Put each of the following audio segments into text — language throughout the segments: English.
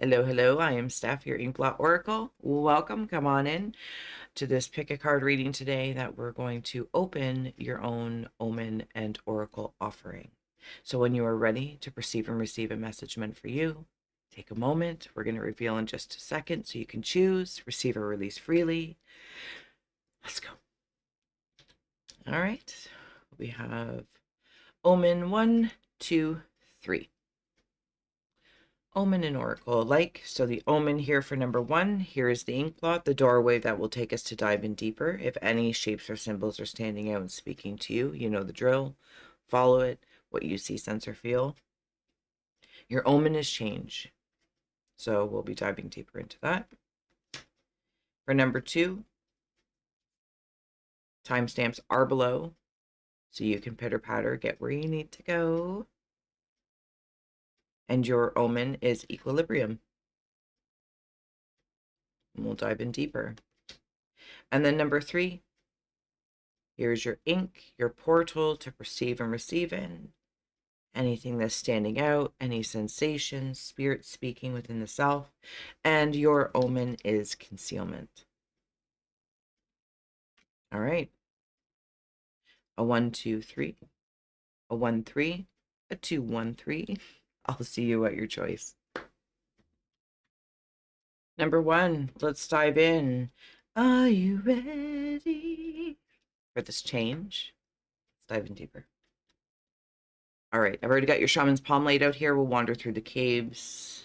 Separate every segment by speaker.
Speaker 1: Hello, hello. I am Steph, your Inkblot Oracle. Welcome. Come on in to this pick a card reading today that we're going to open your own Omen and Oracle offering. So when you are ready to perceive and receive a message meant for you, take a moment. We're going to reveal in just a second so you can choose, receive or release freely. Let's go. All right. We have Omen 1, 2, 3. Omen and Oracle alike. So the Omen here for number 1. Here is the ink blot, the doorway that will take us to dive in deeper. If any shapes or symbols are standing out and speaking to you, you know the drill. Follow it, what you see, sense, or feel. Your Omen is change. So we'll be diving deeper into that. For number 2, timestamps are below, so you can pitter patter, get where you need to go. And your Omen is equilibrium. And we'll dive in deeper. And then number 3, here's your ink, your portal to perceive and receive in. Anything that's standing out, any sensations, spirit speaking within the self. And your Omen is concealment. All right. A 1, 2, 3. A 1, 3. A 2, 1, 3. I'll see you at your choice. Number 1, let's dive in. Are you ready for this change? Let's dive in deeper. All right, I've already got your shaman's palm laid out here. We'll wander through the caves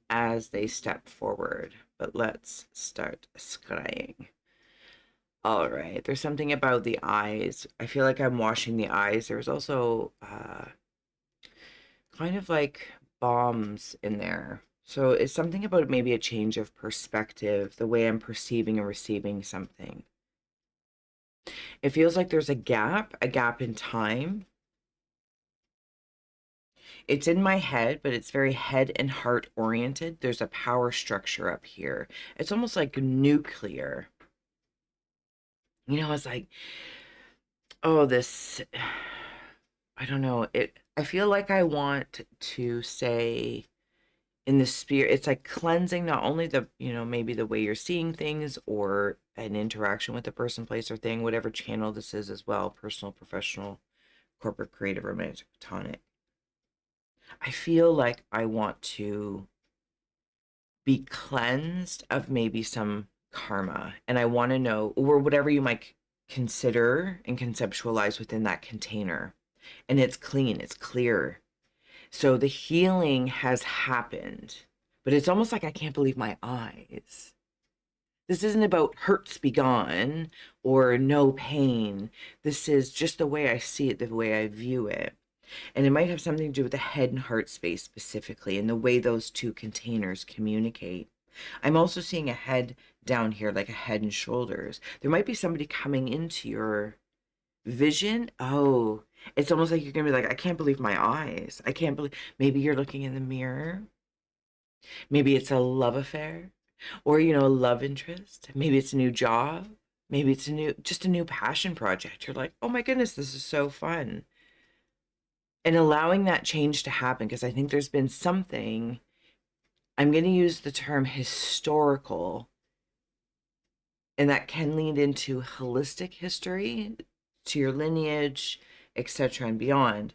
Speaker 1: as they step forward, but let's start scrying. All right, there's something about the eyes. I feel like I'm washing the eyes. There's also kind of like bombs in there. So it's something about maybe a change of perspective, the way I'm perceiving and receiving something. It feels like there's a gap in time. It's in my head, but it's very head and heart oriented. There's a power structure up here. It's almost like nuclear. You know, it's like, oh, this, I don't know. I feel like I want to say in the spirit, it's like cleansing not only the, maybe the way you're seeing things or an interaction with a person, place, or thing, whatever channel this is as well, personal, professional, corporate, creative, romantic, platonic. I feel like I want to be cleansed of maybe some karma. And I want to know, or whatever you might consider and conceptualize within that container. And it's clean, it's clear. So the healing has happened, but it's almost like I can't believe my eyes. This isn't about hurts be gone or no pain. This is just the way I see it, the way I view it. And it might have something to do with the head and heart space specifically and the way those two containers communicate. I'm also seeing a head down here, like a head and shoulders. There might be somebody coming into your vision. Oh, it's almost like you're going to be like, I can't believe my eyes. I can't believe. Maybe you're looking in the mirror. Maybe it's a love affair or, a love interest. Maybe it's a new job. Maybe it's just a new passion project. You're like, oh my goodness, this is so fun. And allowing that change to happen, because I think there's been something, I'm going to use the term historical, and that can lead into holistic history, to your lineage, etc., and beyond.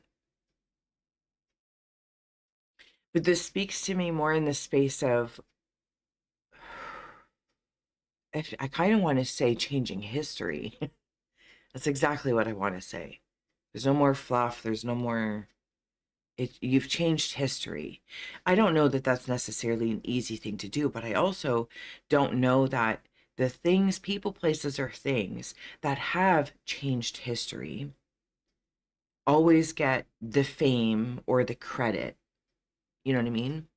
Speaker 1: But this speaks to me more in the space of, I kind of want to say changing history. That's exactly what I want to say. There's no more fluff. There's no more, you've changed history. I don't know that that's necessarily an easy thing to do, but I also don't know that the things, people, places, or things that have changed history always get the fame or the credit. You know what I mean?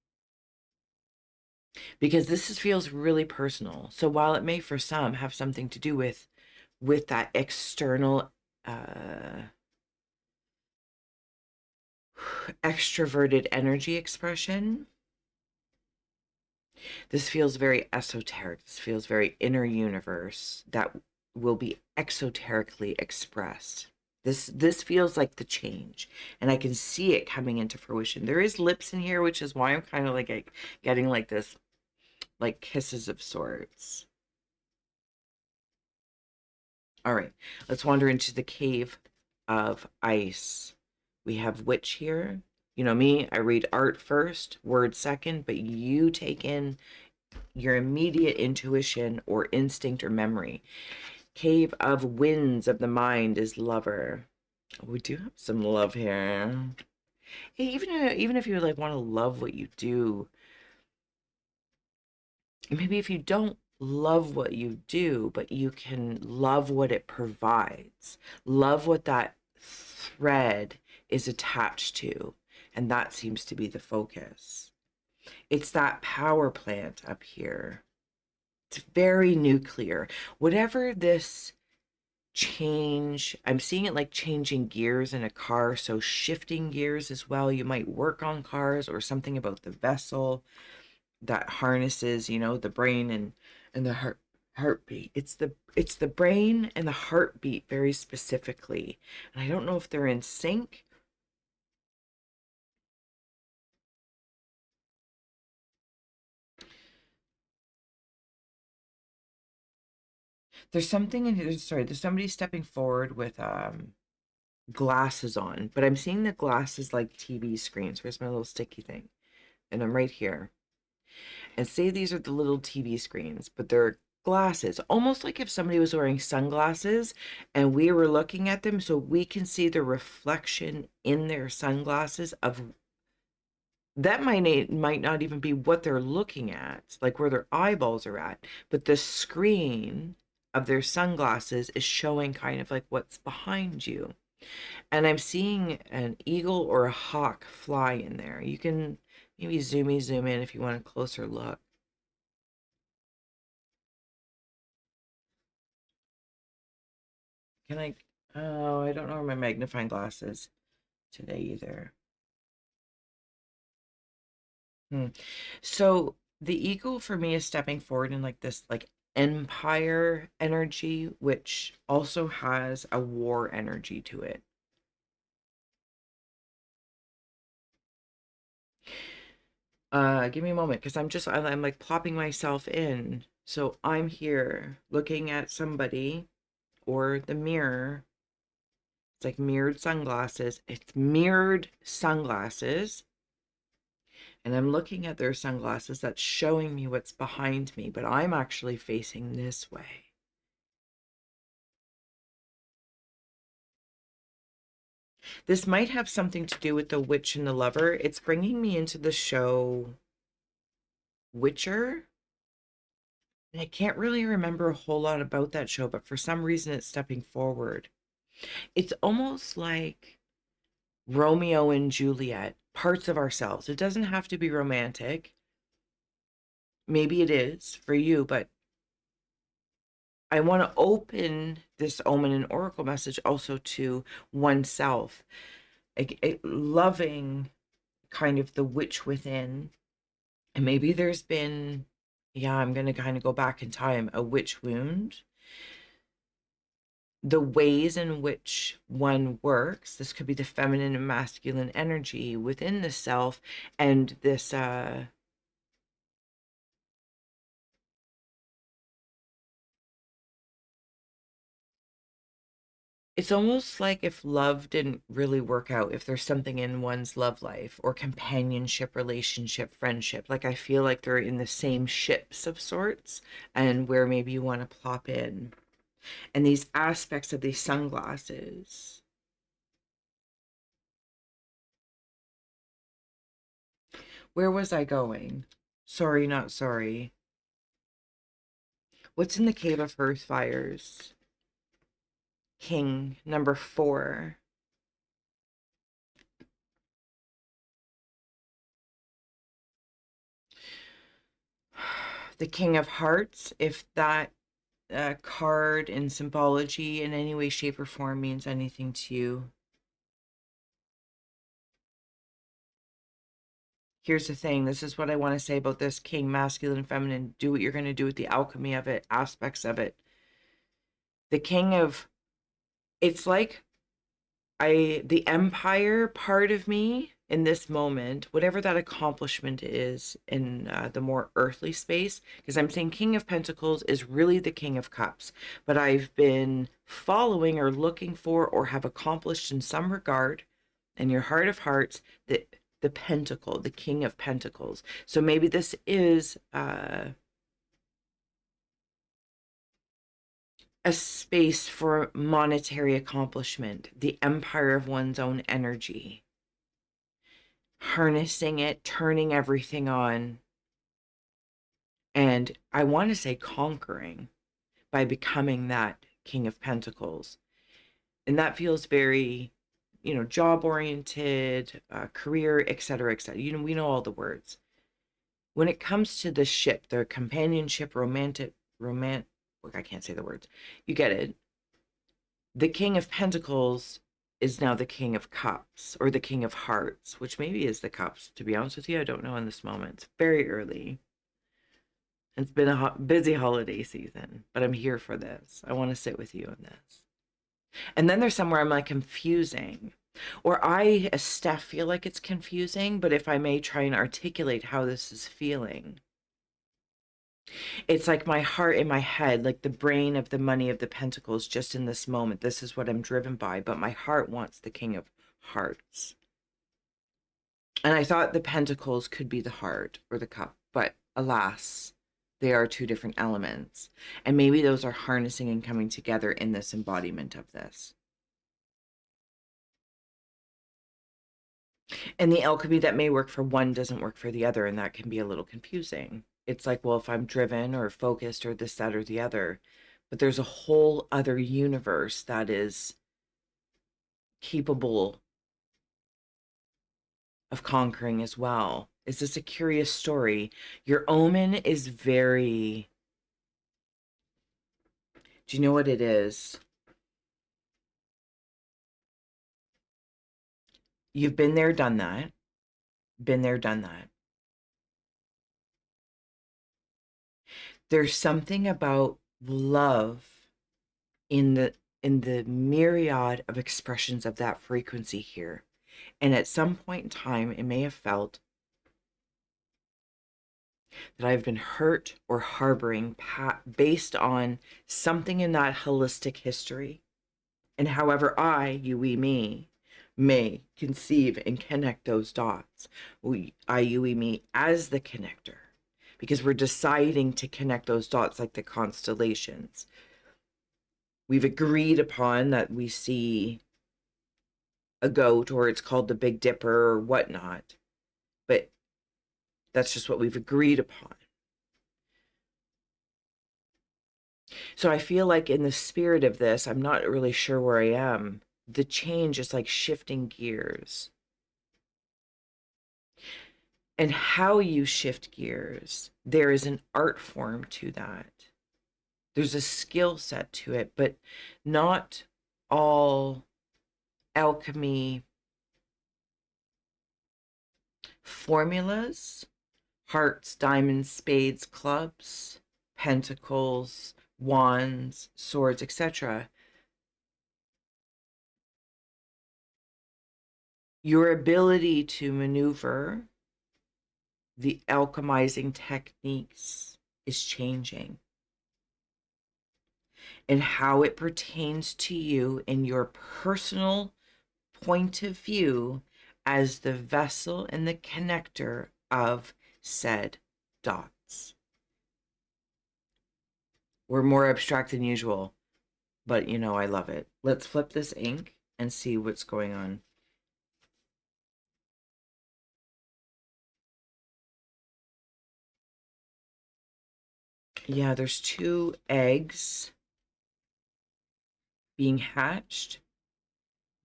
Speaker 1: Because feels really personal. So while it may for some have something to do with that external extroverted energy expression, this feels very esoteric. This feels very inner universe that will be exoterically expressed. This feels like the change, and I can see it coming into fruition. There is lips in here, which is why I'm kind of like getting like this, like kisses of sorts. All right, let's wander into the cave of ice. We have witch here. You know me, I read art first, word second, but you take in your immediate intuition or instinct or memory. Cave of winds of the mind is lover. We do have some love here. Even if you like want to love what you do, maybe if you don't love what you do, but you can love what it provides, love what that thread is attached to, and that seems to be the focus. It's that power plant up here. It's very nuclear. Whatever this change, I'm seeing it like changing gears in a car, so shifting gears as well. You might work on cars or something about the vessel that harnesses, you know, the brain and the heartbeat. It's the brain and the heartbeat very specifically, and I don't know if they're in sync. There's something in here. Sorry, there's somebody stepping forward with glasses on, but I'm seeing the glasses like TV screens. Where's my little sticky thing? And I'm right here. And say these are the little TV screens, but they're glasses, almost like if somebody was wearing sunglasses and we were looking at them so we can see the reflection in their sunglasses of that might not even be what they're looking at, like where their eyeballs are at, but the screen of their sunglasses is showing kind of like what's behind you. And I'm seeing an eagle or a hawk fly in there. You can maybe zoom in if you want a closer look. Can I? Oh, I don't know where my magnifying glass is today either. Hmm. So the eagle for me is stepping forward in like this like empire energy, which also has a war energy to it. Give me a moment because I'm like plopping myself in. So I'm here looking at somebody or the mirror. It's like mirrored sunglasses. It's mirrored sunglasses. And I'm looking at their sunglasses. That's showing me what's behind me, but I'm actually facing this way. This might have something to do with the witch and the lover. It's bringing me into the show Witcher. And I can't really remember a whole lot about that show, but for some reason it's stepping forward. It's almost like Romeo and Juliet, parts of ourselves. It doesn't have to be romantic. Maybe it is for you, but I want to open this Omen and Oracle message also to oneself, loving kind of the witch within. And maybe there's been, yeah, I'm going to kind of go back in time, a witch wound. The ways in which one works, this could be the feminine and masculine energy within the self, and this it's almost like if love didn't really work out, if there's something in one's love life or companionship, relationship, friendship, like I feel like they're in the same ships of sorts, and where maybe you want to plop in. And these aspects of these sunglasses. Where was I going? Sorry, not sorry. What's in the Cave of Hearth Fires? King, number 4. The King of Hearts, if that card in symbology in any way, shape, or form means anything to you. Here's the thing. This is what I want to say about this king, masculine, feminine. Do what you're going to do with the alchemy of it, aspects of it. The king of, it's like The empire part of me in this moment, whatever that accomplishment is in the more earthly space, because I'm saying King of Pentacles is really the King of Cups, but I've been following or looking for or have accomplished in some regard in your heart of hearts the pentacle, the King of Pentacles. So maybe this is a space for monetary accomplishment, the empire of one's own energy, harnessing it, turning everything on, and I want to say conquering by becoming that King of Pentacles. And that feels very, job oriented, career, etc., etc. We know all the words. When it comes to the ship, the companionship, I can't say the words. You get it. The King of Pentacles is now the King of Cups, or the King of Hearts, which maybe is the Cups. To be honest with you, I don't know in this moment. It's very early. It's been a busy holiday season, but I'm here for this. I want to sit with you in this. And then there's somewhere I'm like confusing, or I, as Steph, feel like it's confusing, but if I may try and articulate how this is feeling, it's like my heart in my head, like the brain of the money of the pentacles, just in this moment. This is what I'm driven by, but my heart wants the King of Hearts. And I thought the pentacles could be the heart or the cup, but alas, they are two different elements. And maybe those are harnessing and coming together in this embodiment of this. And the alchemy that may work for one doesn't work for the other, and that can be a little confusing. It's like, well, if I'm driven or focused or this, that, or the other, but there's a whole other universe that is capable of conquering as well. Is this a curious story? Your Omen is very... Do you know what it is? You've been there, done that. Been there, done that. There's something about love in the myriad of expressions of that frequency here. And at some point in time, it may have felt that I've been hurt or harboring based on something in that holistic history. And however I, you, we, me, may conceive and connect those dots. I, you, we, me as the connector. Because we're deciding to connect those dots like the constellations. We've agreed upon that we see a goat, or it's called the Big Dipper or whatnot. But that's just what we've agreed upon. So I feel like in the spirit of this, I'm not really sure where I am. The change is like shifting gears. And how you shift gears, there is an art form to that. There's a skill set to it, but not all alchemy formulas, hearts, diamonds, spades, clubs, pentacles, wands, swords, etc. Your ability to maneuver the alchemizing techniques is changing. And how it pertains to you in your personal point of view as the vessel and the connector of said dots. We're more abstract than usual, but I love it. Let's flip this ink and see what's going on. Yeah, there's 2 eggs being hatched.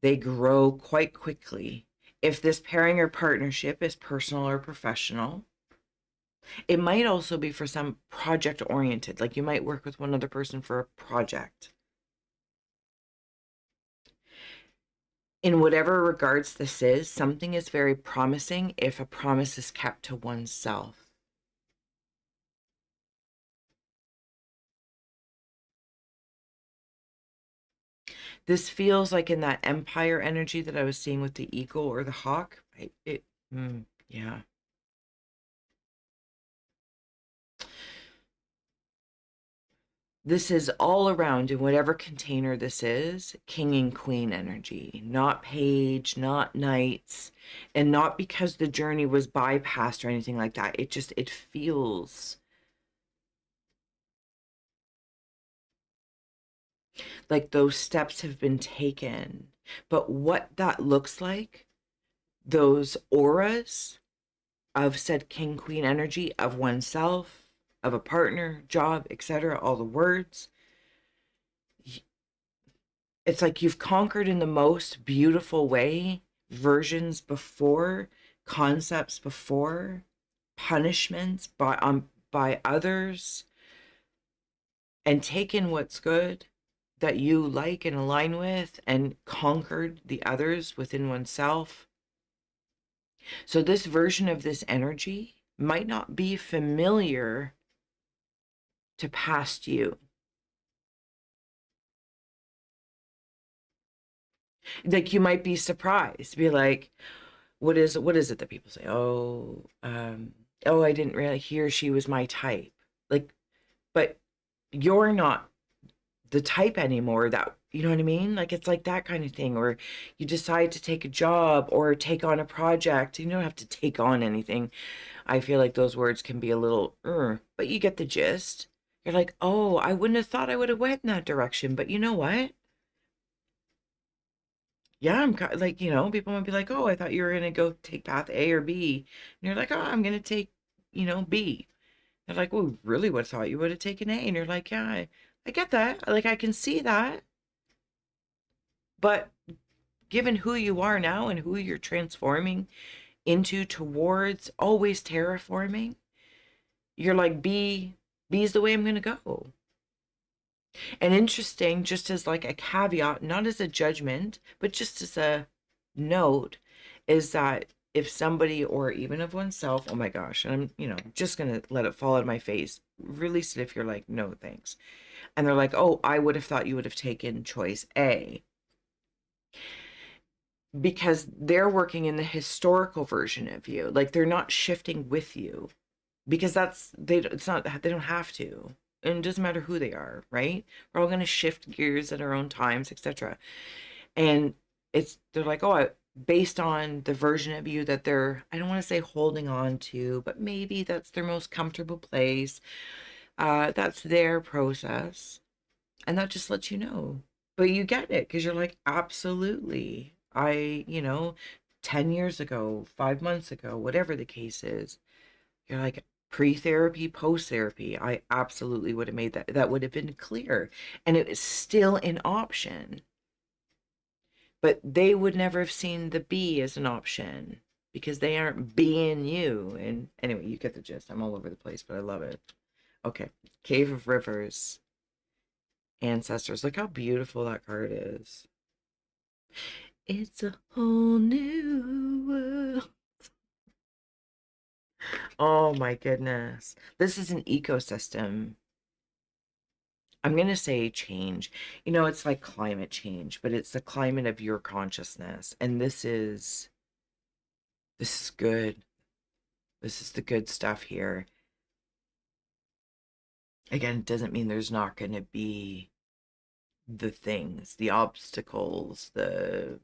Speaker 1: They grow quite quickly. If this pairing or partnership is personal or professional, it might also be for some project oriented, like you might work with one other person for a project. In whatever regards this is, something is very promising if a promise is kept to oneself. This feels like in that empire energy that I was seeing with the eagle or the hawk. Yeah. This is all around in whatever container this is, king and queen energy, not page, not knights, and not because the journey was bypassed or anything like that. It feels like those steps have been taken. But what that looks like, those auras of said king queen energy of oneself, of a partner, job, etc., all the words, it's like you've conquered in the most beautiful way versions before, concepts before, punishments by others, and taken what's good that you like and align with and conquered the others within oneself. So this version of this energy might not be familiar to past you. Like you might be surprised, be like, what is it that people say? Oh, I didn't really hear she was my type. Like, but you're not the type anymore, that, you know what I mean? Like it's like that kind of thing. Or you decide to take a job or take on a project. You don't have to take on anything. I feel like those words can be a little but you get the gist. You're like, oh, I wouldn't have thought I would have went in that direction, but you know what? Yeah, like, people might be like, oh, I thought you were going to go take path A or B. And you're like, oh, I'm going to take, B. They're like, well, really would have thought you would have taken A. And you're like, yeah, I get that. Like, I can see that. But given who you are now and who you're transforming into towards, always terraforming, you're like, B's the way I'm going to go. And interesting, just as like a caveat, not as a judgment, but just as a note, is that if somebody, or even of oneself, oh my gosh, and I'm, just gonna let it fall out of my face, release it if you're like, no thanks. And they're like, oh, I would have thought you would have taken choice A. Because they're working in the historical version of you. Like they're not shifting with you. Because it's not, they don't have to. And it doesn't matter who they are, right? We're all going to shift gears at our own times, etc. And they're like, oh, based on the version of you that they're, I don't want to say holding on to, but maybe that's their most comfortable place. That's their process. And that just lets you know. But you get it because you're like, absolutely. 10 years ago, 5 months ago, whatever the case is, you're like, pre-therapy, post-therapy, I absolutely would have made that would have been clear. And it is still an option. But they would never have seen the B as an option because they aren't being you. And anyway, you get the gist. I'm all over the place, but I love it. Okay. Cave of Rivers. Ancestors. Look how beautiful that card is. It's a whole new world. Oh my goodness. This is an ecosystem. I'm going to say change. It's like climate change, but it's the climate of your consciousness. And this is good. This is the good stuff here. Again, it doesn't mean there's not going to be the things, the obstacles, the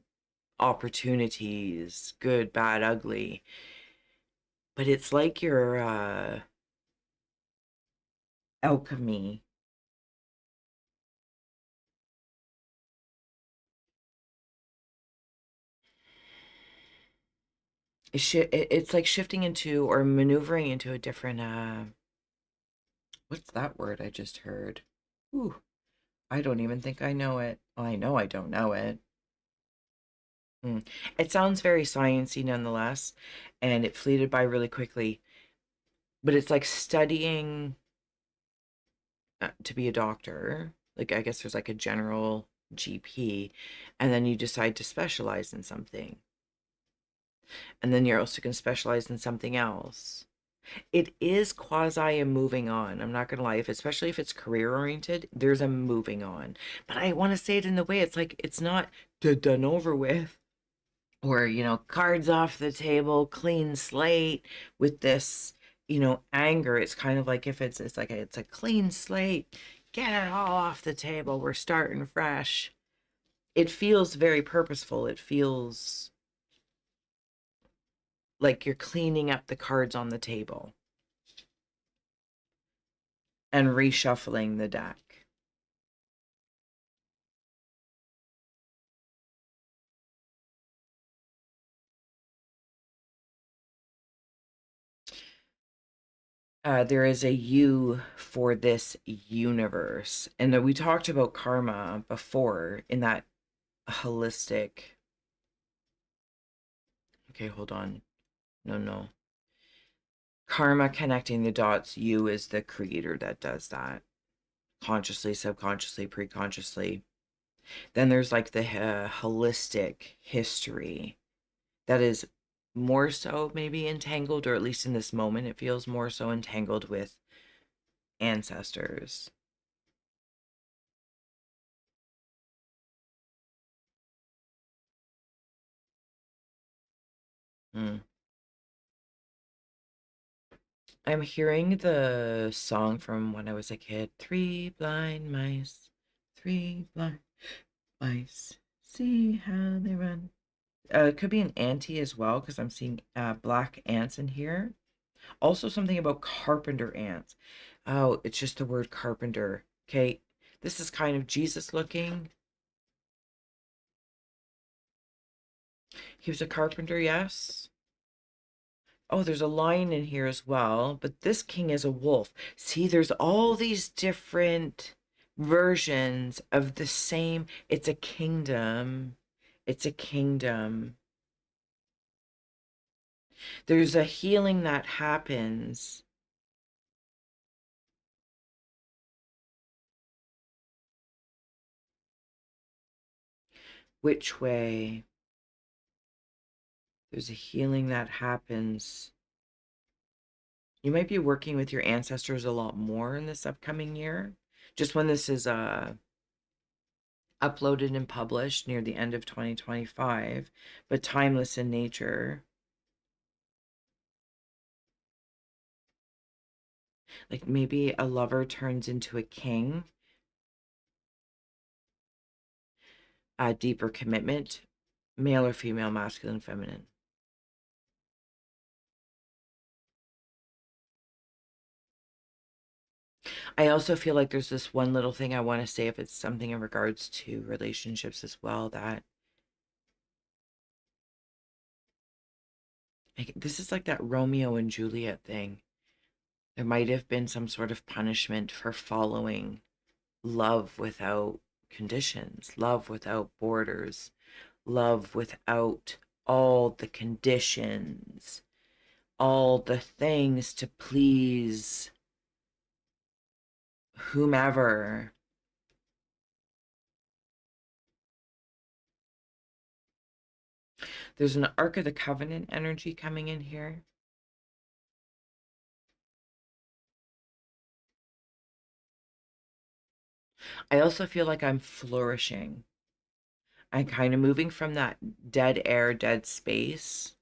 Speaker 1: opportunities, good, bad, ugly. But it's like your alchemy. It's like shifting into or maneuvering into a different what's that word I just heard? Ooh, I don't even think I know it. I know I don't know it. It sounds very sciencey nonetheless, and it fleeted by really quickly. But it's like studying to be a doctor. Like I guess there's like a general GP, and then you decide to specialize in something, and then you're also going to specialize in something else. It is quasi a moving on. I'm not gonna lie, especially if it's career oriented, there's a moving on. But I want to say it in the way it's like it's not done over with, or cards off the table, clean slate with this, anger. It's kind of like if it's a clean slate, get it all off the table. We're starting fresh. It feels very purposeful. It feels like you're cleaning up the cards on the table and reshuffling the deck. There is a you for this universe. And we talked about karma before in that holistic. Okay, hold on. No. Karma connecting the dots. You is the creator that does that consciously, subconsciously, preconsciously. Then there's like the holistic history that is more so maybe entangled, or at least in this moment, it feels more so entangled with ancestors. Mm. I'm hearing the song from when I was a kid. Three blind mice, three blind mice, see how they run. It could be an auntie as well, because I'm seeing black ants in here. Also, something about carpenter ants. Oh, it's just the word carpenter. Okay, this is kind of Jesus looking. He was a carpenter, yes. Oh, there's a lion in here as well, but this king is a wolf. See, there's all these different versions of the same. It's a kingdom. It's a kingdom. There's a healing that happens. Which way? There's a healing that happens. You might be working with your ancestors a lot more in this upcoming year. Just when this is uploaded and published near the end of 2025, but timeless in nature. Like maybe a lover turns into a king, a deeper commitment, male or female, masculine, feminine. I also feel like there's this one little thing I want to say, if it's something in regards to relationships as well, that like, this is like that Romeo and Juliet thing. There might have been some sort of punishment for following love without conditions, love without borders, love without all the conditions, all the things to please whomever. There's an Ark of the Covenant energy coming in here. I also feel like I'm flourishing. I'm kind of moving from that dead air, dead space.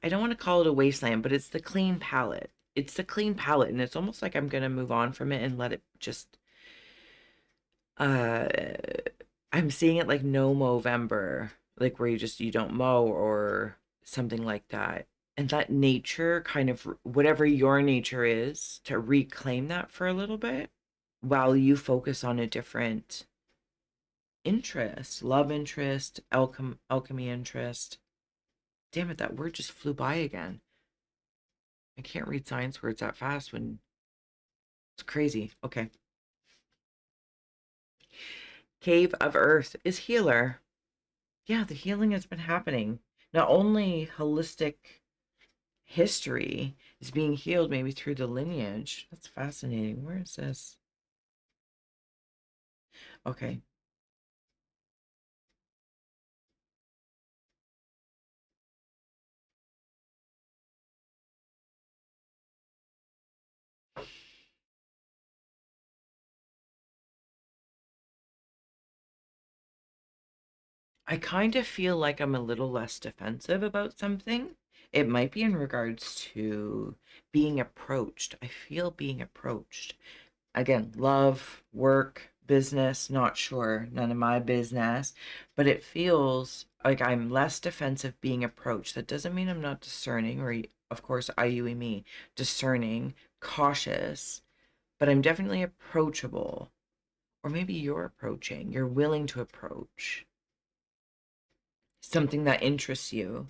Speaker 1: I don't want to call it a wasteland, but it's the clean palette. It's the clean palette, and it's almost like I'm going to move on from it and let it just uh I'm seeing it like no Movember, like where you don't mow or something like that. And that nature kind of, whatever your nature is, to reclaim that for a little bit while you focus on a different interest, love interest, alchemy interest. Damn it, that word just flew by again. I can't read science words that fast when it's crazy. Okay. Cave of Earth is healer. Yeah, the healing has been happening. Not only holistic history is being healed, maybe through the lineage. That's fascinating. Where is this? Okay. I kind of feel like I'm a little less defensive about something. It might be in regards to being approached. I feel being approached. Again, love, work, business, not sure, none of my business, but it feels like I'm less defensive being approached. That doesn't mean I'm not discerning, or of course, I, you, and me, discerning, cautious, but I'm definitely approachable. Or maybe you're approaching, you're willing to approach something that interests you.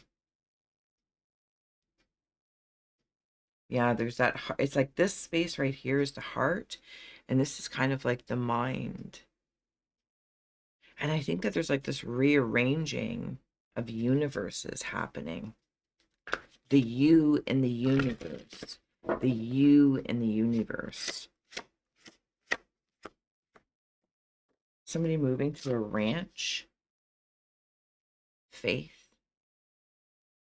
Speaker 1: Yeah, there's that, it's like this space right here is the heart, and this is kind of like the mind. And I think that there's like this rearranging of universes happening. The you in the universe. The you in the universe. Somebody moving to a ranch. Faith.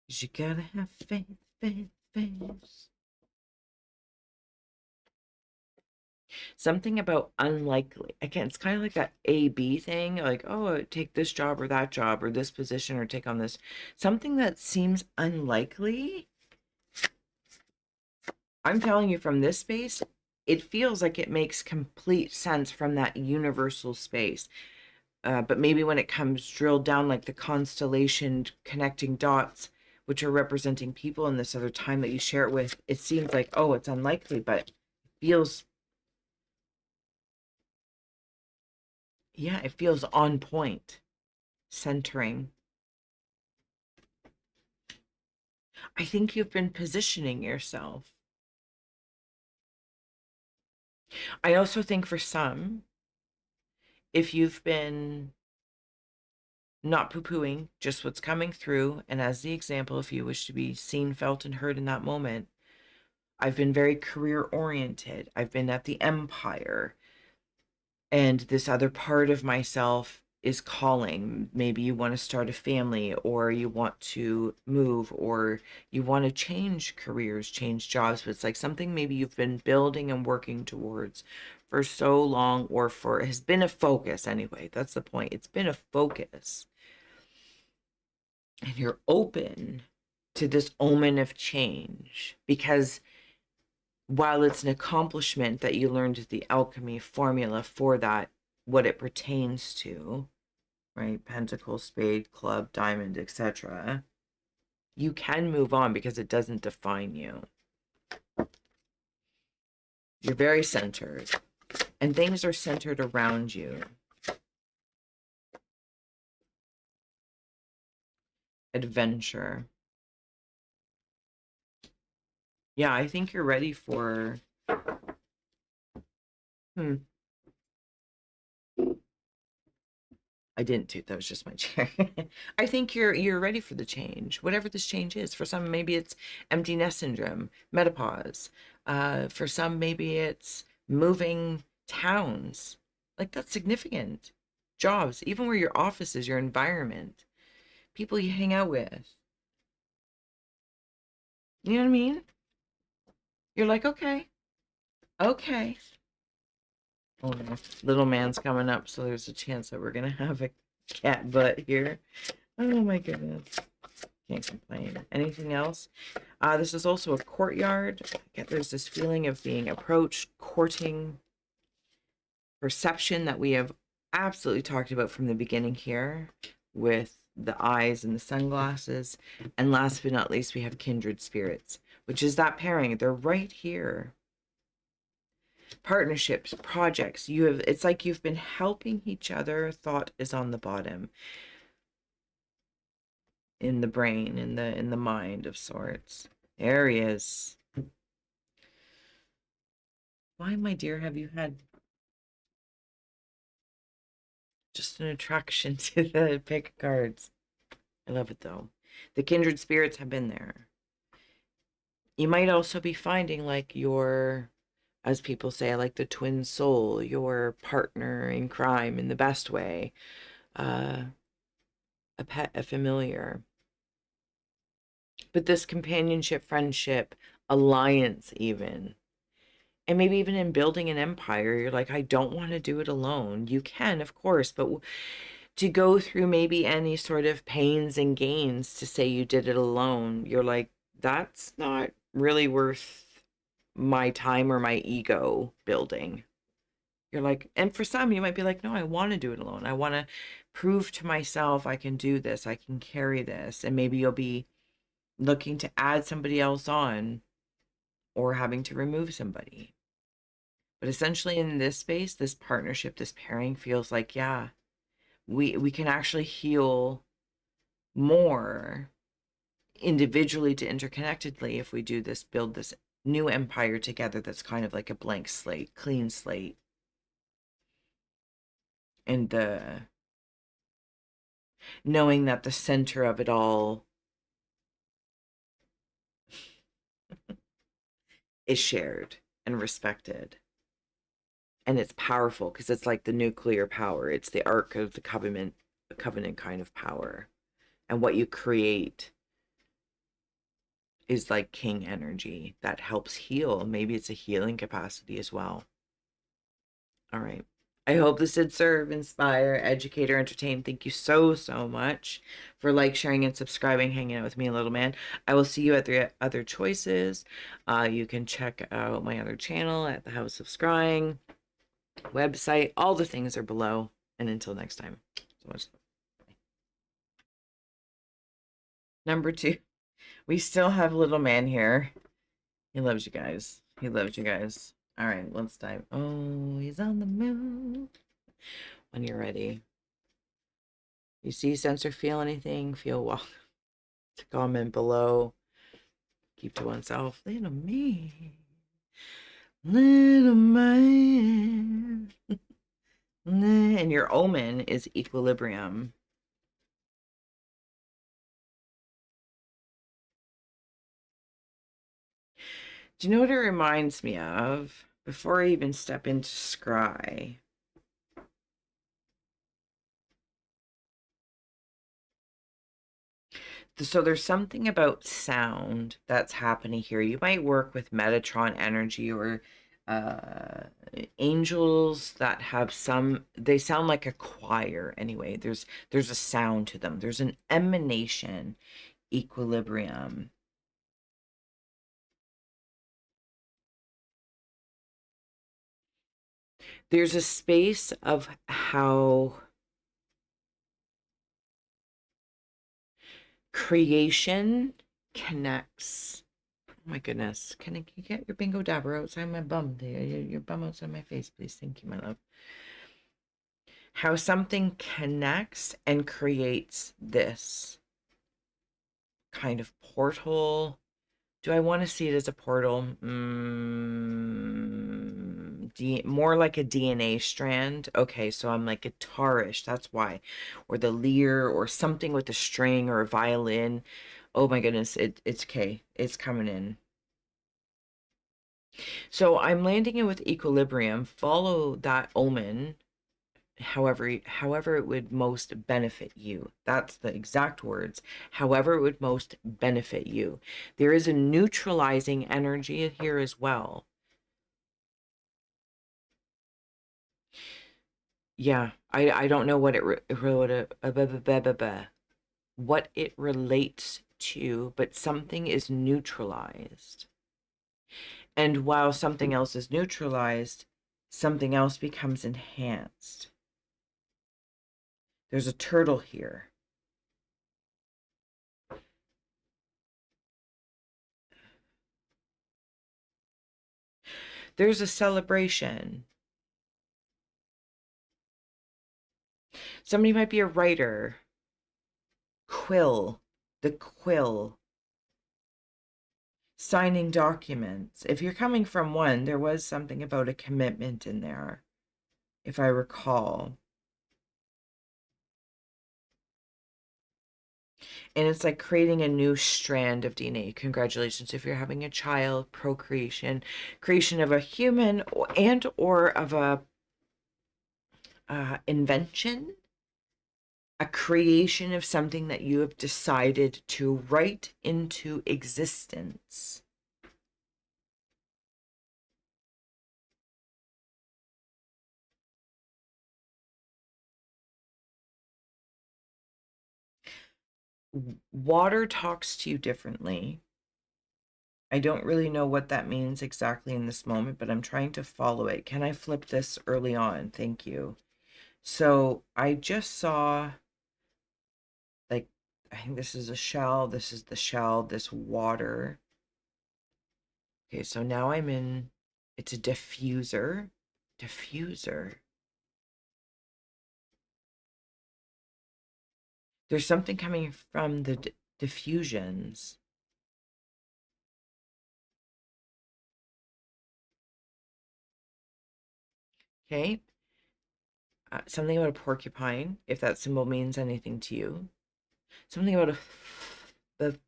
Speaker 1: You gotta have faith, faith, faith. Something about unlikely. Again, it's kind of like that A-B thing, like, oh, take this job or that job or this position or take on this. Something that seems unlikely. I'm telling you from this space, it feels like it makes complete sense from that universal space. But maybe when it comes drilled down, like the constellation connecting dots, which are representing people in this other time that you share it with, it seems like, oh, it's unlikely, but it feels, yeah, it feels on point, centering. I think you've been positioning yourself. I also think for some, if you've been not poo-pooing just what's coming through, and as the example, if you wish to be seen, felt, and heard in that moment, I've been very career oriented. I've been at the empire, and this other part of myself is calling. Maybe you want to start a family, or you want to move, or you want to change careers, change jobs, but it's like something maybe you've been building and working towards for so long, or for has been a focus anyway. That's the point. It's been a focus, and you're open to this omen of change, because while it's an accomplishment that you learned the alchemy formula for that, what it pertains to, right? Pentacle, spade, club, diamond, etc. You can move on because it doesn't define you. You're very centered, and things are centered around you. Adventure. Yeah, I think you're ready for. Hmm. I didn't toot. That was just my chair. I think you're ready for the change, whatever this change is. For some, maybe it's empty nest syndrome, menopause. For some, maybe it's moving towns. Like that's significant. Jobs, even where your office is, your environment, people you hang out with. You know what I mean? You're like, okay, okay. Oh no, little man's coming up, so there's a chance that we're gonna have a cat butt here. Oh my goodness. Can't complain. Anything else? This is also a courtyard. There's this feeling of being approached, courting, perception that we have absolutely talked about from the beginning here with the eyes and the sunglasses. And last but not least, we have kindred spirits, which is that pairing. They're right here. Partnerships, projects. It's like you've been helping each other. Thought is on the bottom. In the brain, in the mind of sorts. There he is. Why, my dear, have you had just an attraction to the pick cards? I love it though. The kindred spirits have been there. You might also be finding like your, as people say, like the twin soul, your partner in crime in the best way, uh, a pet, a familiar. But this companionship, friendship, alliance, even. And maybe even in building an empire, you're like, I don't want to do it alone. You can, of course, but to go through maybe any sort of pains and gains to say you did it alone. You're like, that's not really worth my time or my ego building. You're like, and for some, you might be like, no, I want to do it alone. I want to prove to myself I can do this, I can carry this. And maybe you'll be looking to add somebody else on or having to remove somebody. But essentially, in this space, this partnership, this pairing feels like, yeah, we can actually heal more individually to interconnectedly if we do this, build this new empire together that's kind of like a blank slate, clean slate. And the knowing that the center of it all is shared and respected. And it's powerful because it's like the nuclear power. It's the arc of the covenant kind of power. And what you create is like king energy that helps heal. Maybe it's a healing capacity as well. All right. I hope this did serve, inspire, educate, or entertain. Thank you so, so much for sharing, and subscribing, hanging out with me, little man. I will see you at the other choices. You can check out my other channel at the House of Scrying website. All the things are below. And until next time, so much love. Number 2, we still have little man here. He loves you guys. He loves you guys. All right, let's dive. Oh, he's on the moon. When you're ready. You see, sense, or feel anything, feel welcome to comment below. Keep to oneself. Little man. Little man. And your omen is equilibrium. Do you know what it reminds me of? Before I even step into scry, so there's something about sound that's happening here. You might work with Metatron energy or uh angels that have they sound like a choir anyway. There's a sound to them. There's an emanation, equilibrium. There's a space of how creation connects. Oh my goodness. Can you get your bingo dabber outside my bum? Your bum outside my face, please. Thank you, my love. How something connects and creates this kind of portal. Do I want to see it as a portal? More like a DNA strand. Okay, so I'm like guitarish. That's why. Or the lyre or something with a string or a violin. Oh my goodness, it's okay. It's coming in. So I'm landing it with equilibrium. Follow that omen however it would most benefit you. That's the exact words. However it would most benefit you. There is a neutralizing energy here as well. Yeah, I don't know what what it relates to, but something is neutralized. And while something else is neutralized, something else becomes enhanced. There's a turtle here. There's a celebration. Somebody might be a writer. Quill. The quill. Signing documents. If you're coming from one, there was something about a commitment in there, if I recall. And it's like creating a new strand of DNA. Congratulations if you're having a child, procreation, creation of a human and or of a invention, a creation of something that you have decided to write into existence. Water talks to you differently. I don't really know what that means exactly in this moment, but I'm trying to follow it. Can I flip this early on? Thank you. So I just saw, like, I think this is a shell. This is the shell, this water. Okay, so now I'm in, it's a diffuser. Diffuser. There's something coming from the diffusions. Okay. Something about a porcupine, if that symbol means anything to you. Something about the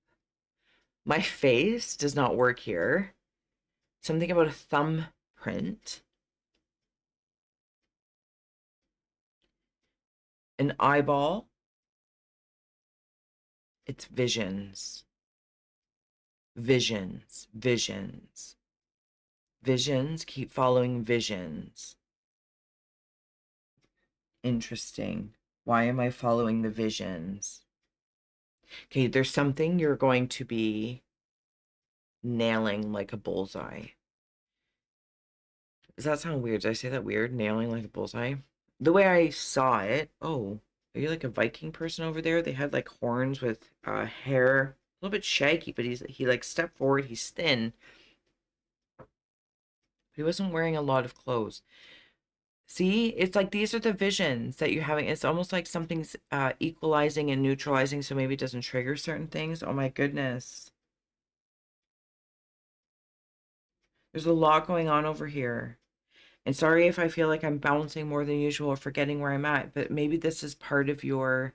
Speaker 1: my face does not work here. Something about a thumbprint. An eyeball. It's visions. Visions. Visions. Visions. Keep following visions. Interesting. Why am I following the visions? Okay, there's something you're going to be nailing like a bullseye. Does that sound weird? Did I say that weird? Nailing like a bullseye? The way I saw it, oh, are you like a Viking person over there? They had like horns with hair, a little bit shaggy, but he like stepped forward. He's thin. He wasn't wearing a lot of clothes. See, it's like these are the visions that you're having. It's almost like something's equalizing and neutralizing, so maybe it doesn't trigger certain things. Oh my goodness. There's a lot going on over here. And sorry if I feel like I'm bouncing more than usual or forgetting where I'm at, but maybe this is part of your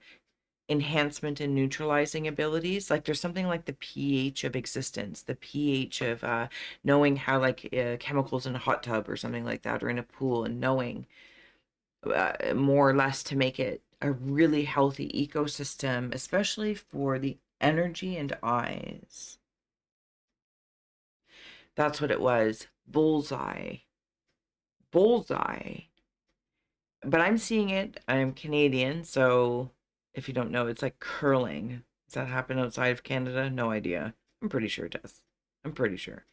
Speaker 1: enhancement and neutralizing abilities. Like there's something like the pH of existence, the pH of knowing how like chemicals in a hot tub or something like that, or in a pool, and knowing more or less to make it a really healthy ecosystem, especially for the energy and eyes. That's what it was. Bullseye. Bullseye. But I'm seeing it. I'm Canadian, so if you don't know, it's like curling. Does that happen outside of Canada? No idea. I'm pretty sure it does. I'm pretty sure.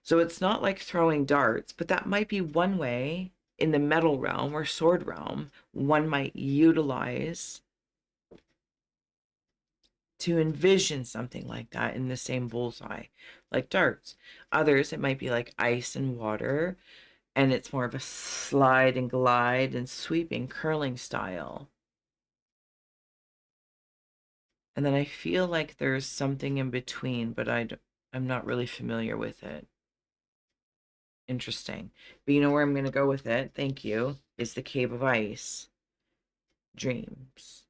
Speaker 1: So it's not like throwing darts, but that might be one way in the metal realm or sword realm one might utilize to envision something like that in the same bullseye, like darts. Others, it might be like ice and water, and it's more of a slide and glide and sweeping curling style. And then I feel like there's something in between, but I'm not really familiar with it. Interesting. But you know where I'm going to go with it? Thank you. Is the Cave of Ice. Dreams.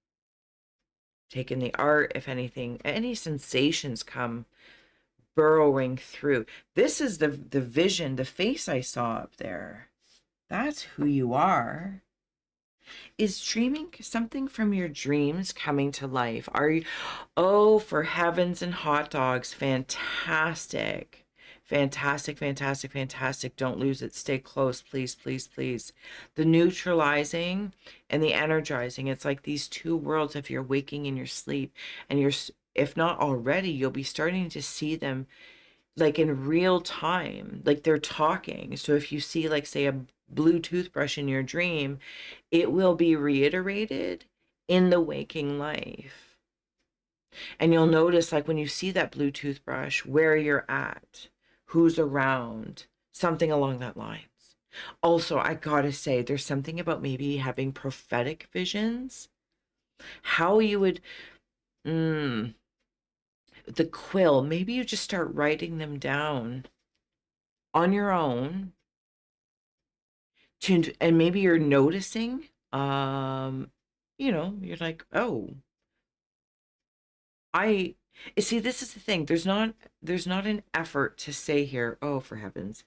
Speaker 1: Take in the art, if anything, any sensations come burrowing through. This is the vision, the face I saw up there. That's who you are. Is dreaming something from your dreams coming to life? Are you, oh, for heavens and hot dogs, fantastic. Fantastic, fantastic, fantastic. Don't lose it. Stay close, please, please, please. The neutralizing and the energizing. It's like these two worlds if you're waking in your sleep and you're, if not already, you'll be starting to see them like in real time, like they're talking. So if you see, like, say, a blue toothbrush in your dream, it will be reiterated in the waking life. And you'll notice, like, when you see that blue toothbrush, where you're at, who's around, something along that lines. Also, I gotta say, there's something about maybe having prophetic visions, how you would, the quill, maybe you just start writing them down on your own to, and maybe you're noticing, you're like, oh, I see, this is the thing. There's not an effort to say here, oh, for heavens.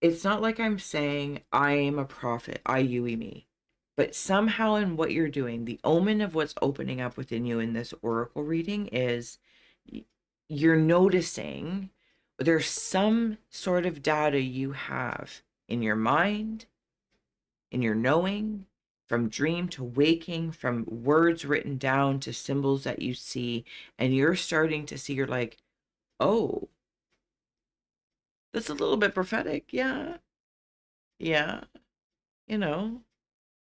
Speaker 1: It's not like I'm saying I am a prophet, I you me. But somehow in what you're doing, the omen of what's opening up within you in this oracle reading is you're noticing there's some sort of data you have in your mind, in your knowing, from dream to waking, from words written down to symbols that you see, and you're starting to see, you're like, oh, that's a little bit prophetic. Yeah. Yeah. You know,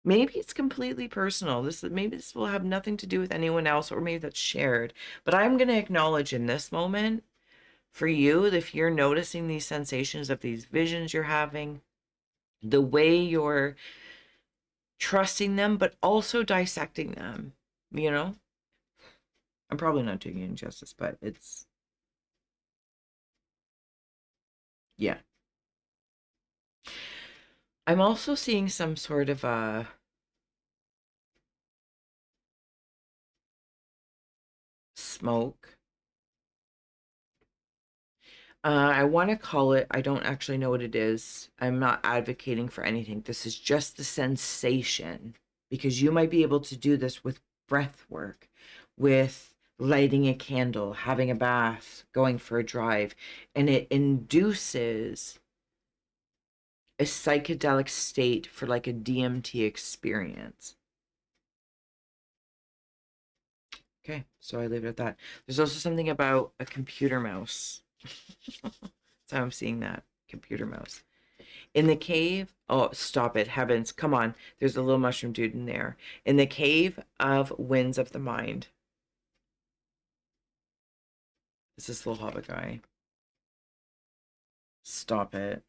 Speaker 1: maybe it's completely personal. Maybe this will have nothing to do with anyone else, or maybe that's shared. But I'm going to acknowledge in this moment for you, if you're noticing these sensations of these visions you're having, the way you're trusting them, but also dissecting them, you know? I'm probably not doing you injustice, but it's, yeah. I'm also seeing some sort of a smoke. I want to call it, I don't actually know what it is. I'm not advocating for anything. This is just the sensation, because you might be able to do this with breath work, with lighting a candle, having a bath, going for a drive, and it induces a psychedelic state for like a DMT experience. Okay, so I leave it at that. There's also something about a computer mouse. That's how I'm seeing that computer mouse. In the cave, oh, stop it, heavens, come on. There's a little mushroom dude in there. In the cave of winds of the mind. It's this little hobbit guy. Stop it.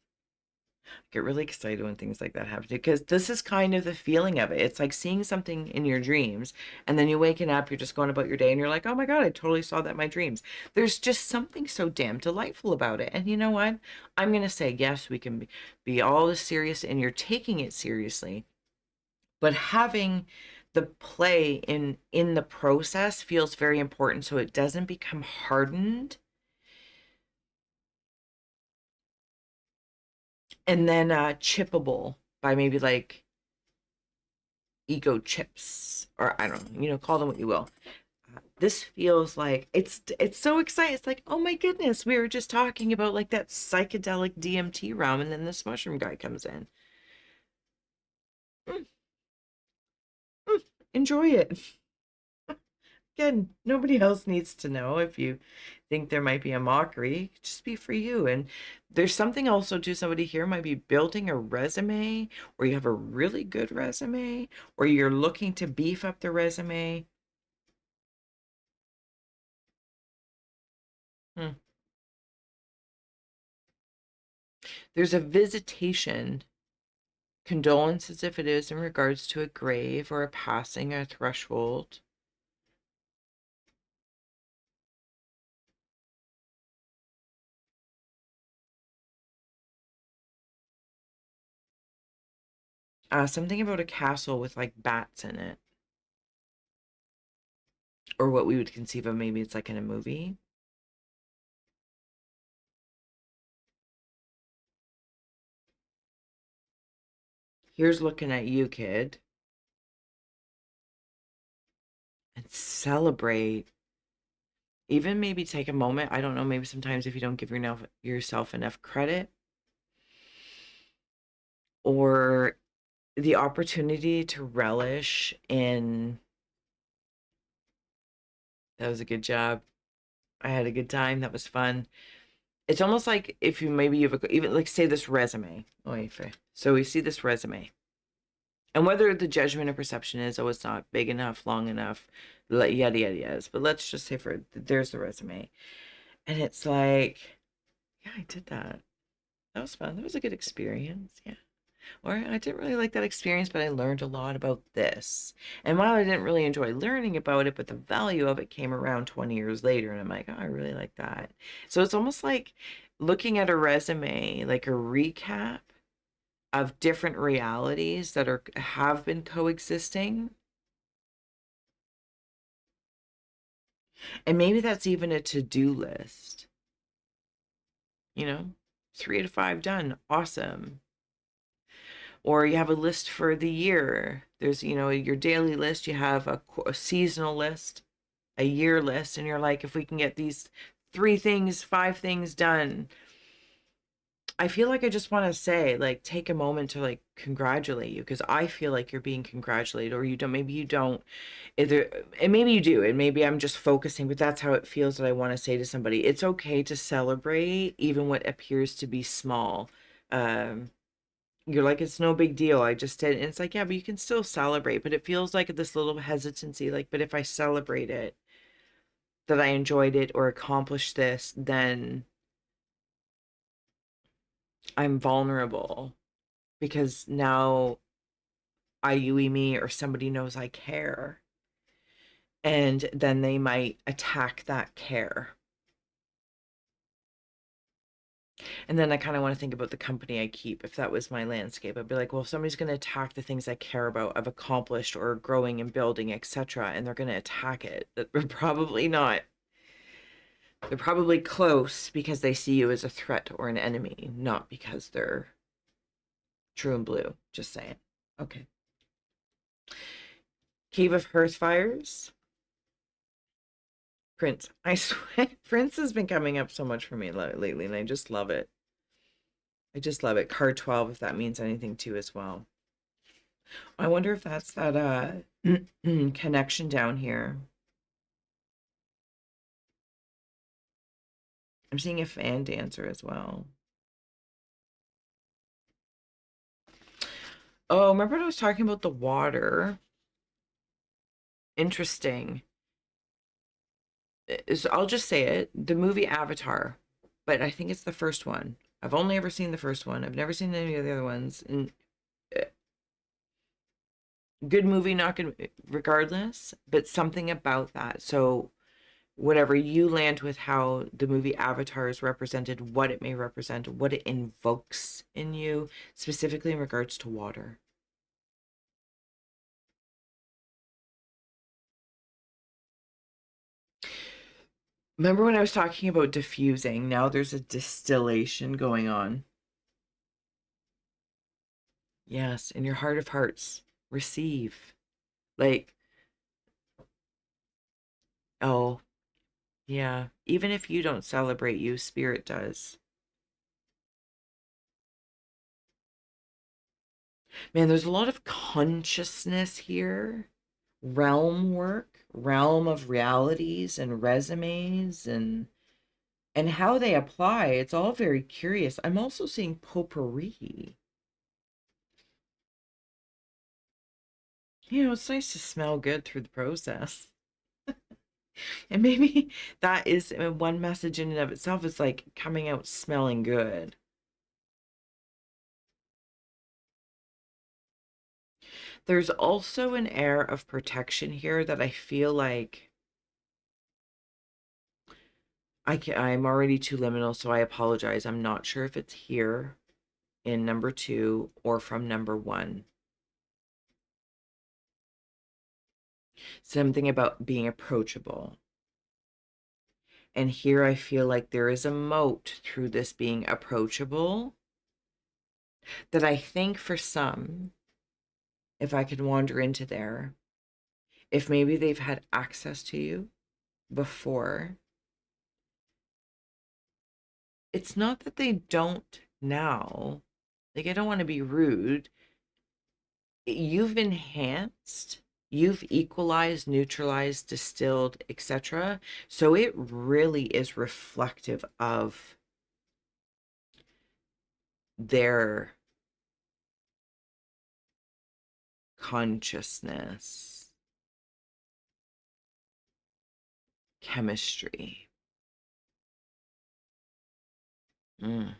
Speaker 1: Get really excited when things like that happen, because this is kind of the feeling of it. It's like seeing something in your dreams, and then you're waking up, you're just going about your day, and you're like, oh my God, I totally saw that in my dreams. There's just something so damn delightful about it. And you know what? I'm going to say, yes, we can be all as serious, and you're taking it seriously, but having the play in the process feels very important, so it doesn't become hardened and then chippable by maybe like ego chips, or I don't know, call them what you will. This feels like it's so exciting. It's like, oh my goodness, we were just talking about like that psychedelic DMT realm, and then this mushroom guy comes in. Mm, mm, enjoy it. Again, nobody else needs to know. If you think there might be a mockery, just be for you. And there's something also to somebody here might be building a resume, or you have a really good resume, or you're looking to beef up the resume. Hmm. There's a visitation, condolences if it is in regards to a grave or a passing, a threshold. Something about a castle with like bats in it, or what we would conceive of, maybe it's like in a movie. Here's looking at you, kid, and celebrate. Even maybe take a moment. I don't know, maybe sometimes if you don't give yourself enough credit, or the opportunity to relish in, that was a good job. I had a good time. That was fun. It's almost like if you maybe you've even like say this resume. Oh, so we see this resume, and whether the judgment or perception is, oh, it's not big enough, long enough, yada yada yada. But let's just say there's the resume, and it's like, yeah, I did that. That was fun. That was a good experience. Yeah. Or I didn't really like that experience, but I learned a lot about this. And while I didn't really enjoy learning about it, but the value of it came around 20 years later, and I'm like, oh, I really like that. So it's almost like looking at a resume, like a recap of different realities that have been coexisting. And maybe that's even a to-do list, you know, 3 to 5 done. Awesome. Or you have a list for the year. There's, your daily list, you have a seasonal list, a year list, and you're like, if we can get these 3 things, 5 things done, I feel like I just want to say, like, take a moment to like congratulate you, because I feel like you're being congratulated, or you don't. Maybe you don't. Either, and maybe you do, and maybe I'm just focusing, but that's how it feels that I want to say to somebody. It's okay to celebrate even what appears to be small. Um, you're like, it's no big deal. I just did, and it's like, yeah, but you can still celebrate. But it feels like this little hesitancy, like, but if I celebrate it, that I enjoyed it or accomplished this, then I'm vulnerable because now IUE me or somebody knows I care. And then they might attack that care. And then I kind of want to think about the company I keep. If that was my landscape, I'd be like, well, if somebody's going to attack the things I care about, I've accomplished or growing and building, etc., and they're going to attack it, they're probably not. They're probably close because they see you as a threat or an enemy, not because they're true and blue. Just saying. Okay. Cave of Hearthfires. Prince. I swear, Prince has been coming up so much for me lately, and I just love it. I just love it. Card 12, if that means anything too as well. I wonder if that's that connection down here. I'm seeing a fan dancer as well. Oh, remember when I was talking about the water? Interesting. So I'll just say it. The movie Avatar, but I think it's the first one. I've only ever seen the first one. I've never seen any of the other ones. And good movie, not good regardless, but something about that. So whatever you land with how the movie Avatar is represented, what it may represent, what it invokes in you, specifically in regards to water. Remember when I was talking about diffusing? Now there's a distillation going on. Yes, in your heart of hearts, receive. Like, oh, yeah. Even if you don't celebrate you, spirit does. Man, there's a lot of consciousness here. Realm work, realm of realities and resumes and how they apply. It's all very curious. I'm also seeing potpourri. You know, it's nice to smell good through the process. And maybe that is one message in and of itself. It's like coming out smelling good. There's also an air of protection here that I feel like I'm already too liminal, so I apologize. I'm not sure if it's here in number 2 or from number 1. Something about being approachable. And here I feel like there is a moat through this being approachable that I think for some, if I could wander into there, if maybe they've had access to you before, it's not that they don't now. Like, I don't want to be rude. You've enhanced, you've equalized, neutralized, distilled, etc. So it really is reflective of their consciousness, chemistry. Mm.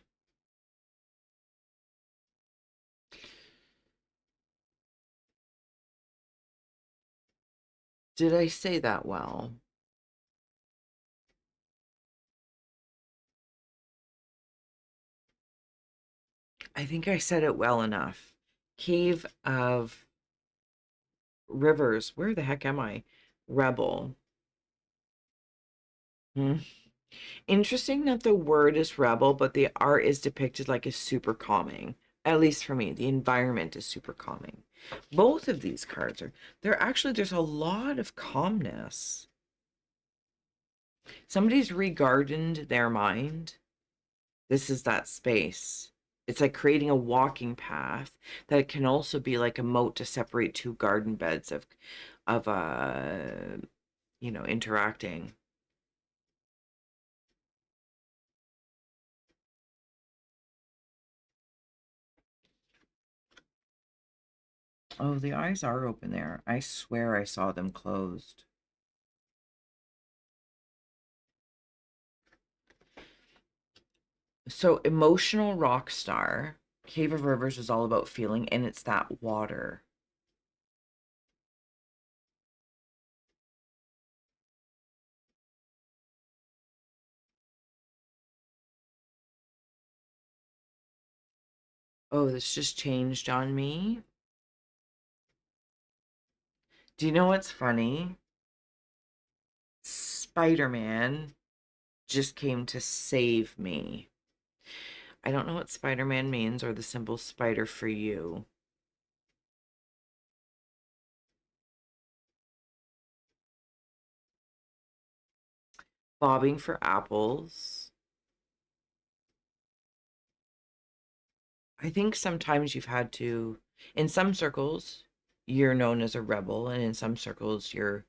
Speaker 1: Did I say that well? I think I said it well enough. Cave of Rivers. Where the heck am I? Rebel. Hmm. Interesting that the word is rebel, but the art is depicted like it's super calming. At least for me, the environment is super calming. Both of these cards are, there's a lot of calmness. Somebody's regardened their mind. This is that space. It's like creating a walking path that it can also be like a moat to separate two garden beds of interacting. Oh, the eyes are open there. I swear I saw them closed. So, emotional rock star. Cave of Rivers is all about feeling, and it's that water. Oh, this just changed on me. Do you know what's funny? Spider-Man just came to save me. I don't know what Spider-Man means or the symbol spider for you. Bobbing for apples. I think sometimes you've had to, in some circles, you're known as a rebel, and in some circles, you're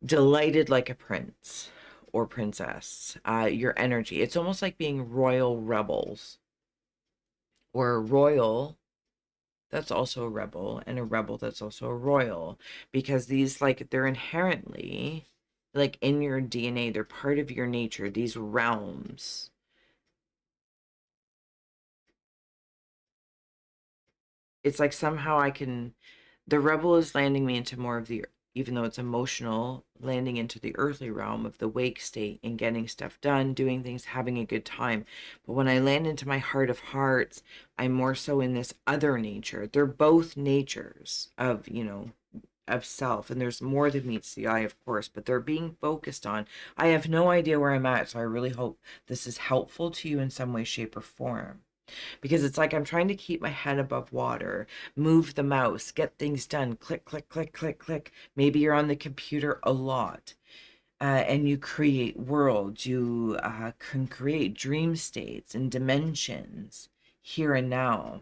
Speaker 1: delighted like a prince or princess. Your energy. It's almost like being royal rebels or royal that's also a rebel and a rebel that's also a royal, because these, like, they're inherently like in your DNA, they're part of your nature, these realms. It's like somehow I can, the rebel is landing me into more of the, even though it's emotional, landing into the earthly realm of the wake state and getting stuff done, doing things, having a good time. But when I land into my heart of hearts, I'm more so in this other nature. They're both natures of, of self, and there's more than meets the eye, of course, but they're being focused on. I have no idea where I'm at, so I really hope this is helpful to you in some way, shape, or form, because it's like I'm trying to keep my head above water, move the mouse, get things done, click, click, click, click, click. Maybe you're on the computer a lot. And you create worlds, you can create dream states and dimensions here and now.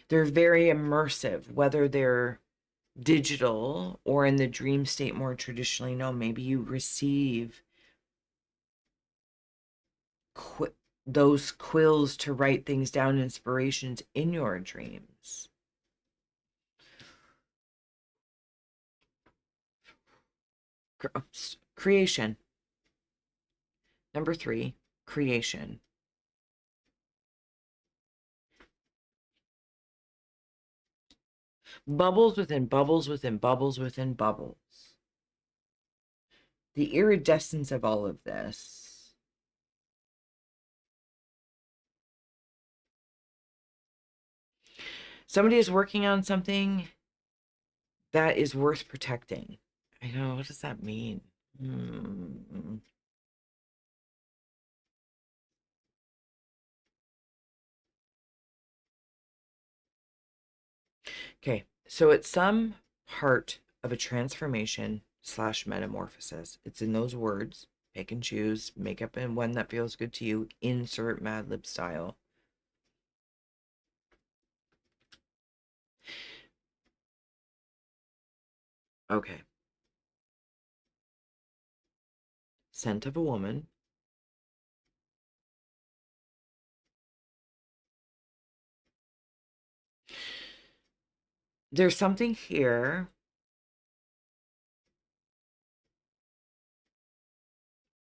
Speaker 1: They're very immersive, whether they're digital or in the dream state more traditionally known. Maybe you receive qu- those quills to write things down, inspirations in your dreams. Creation. Number 3, creation. Bubbles within bubbles within bubbles within bubbles. The iridescence of all of this. Somebody is working on something that is worth protecting. I know, what does that mean? Hmm. Okay, so it's some part of a transformation slash metamorphosis. It's in those words. Pick and choose, make up in one that feels good to you, insert Mad Lib style. Okay. Scent of a woman. There's something here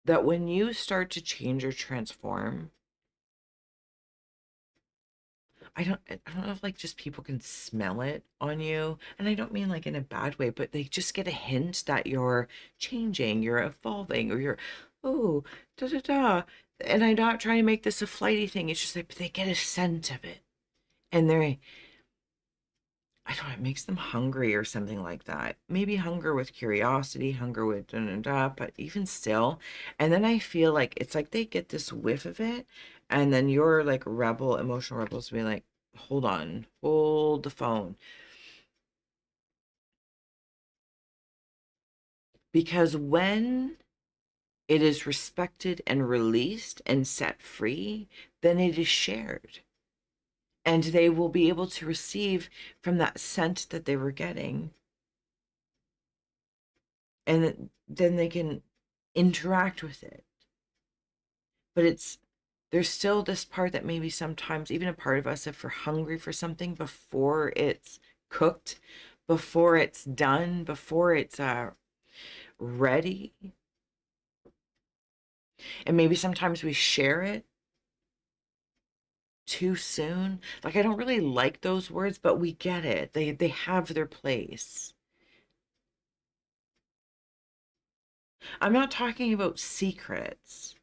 Speaker 1: that when you start to change or transform, I don't know if like just people can smell it on you. And I don't mean like in a bad way, but they just get a hint that you're changing, you're evolving, or you're, oh, da da da. And I'm not trying to make this a flighty thing. It's just like they get a scent of it. And they're, I don't know, it makes them hungry or something like that. Maybe hunger with curiosity, hunger with da da da, but even still. And then I feel like it's like they get this whiff of it, and then you're like rebel, emotional rebels be like, hold on, hold the phone. Because when it is respected and released and set free, then it is shared. And they will be able to receive from that scent that they were getting. And then they can interact with it. But there's still this part that maybe sometimes, even a part of us, if we're hungry for something before it's cooked, before it's done, before it's ready, and maybe sometimes we share it too soon. Like, I don't really like those words, but we get it. They have their place. I'm not talking about secrets.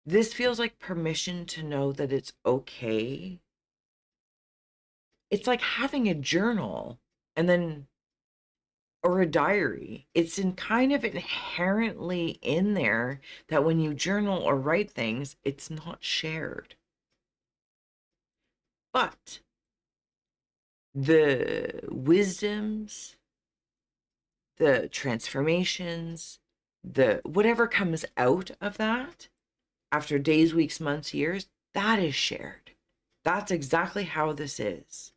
Speaker 1: This feels like permission to know that it's okay. It's like having a journal and then, or a diary. It's in kind of inherently in there that when you journal or write things, it's not shared. But the wisdoms, the transformations, the whatever comes out of that after days, weeks, months, years, that is shared. That's exactly how this is.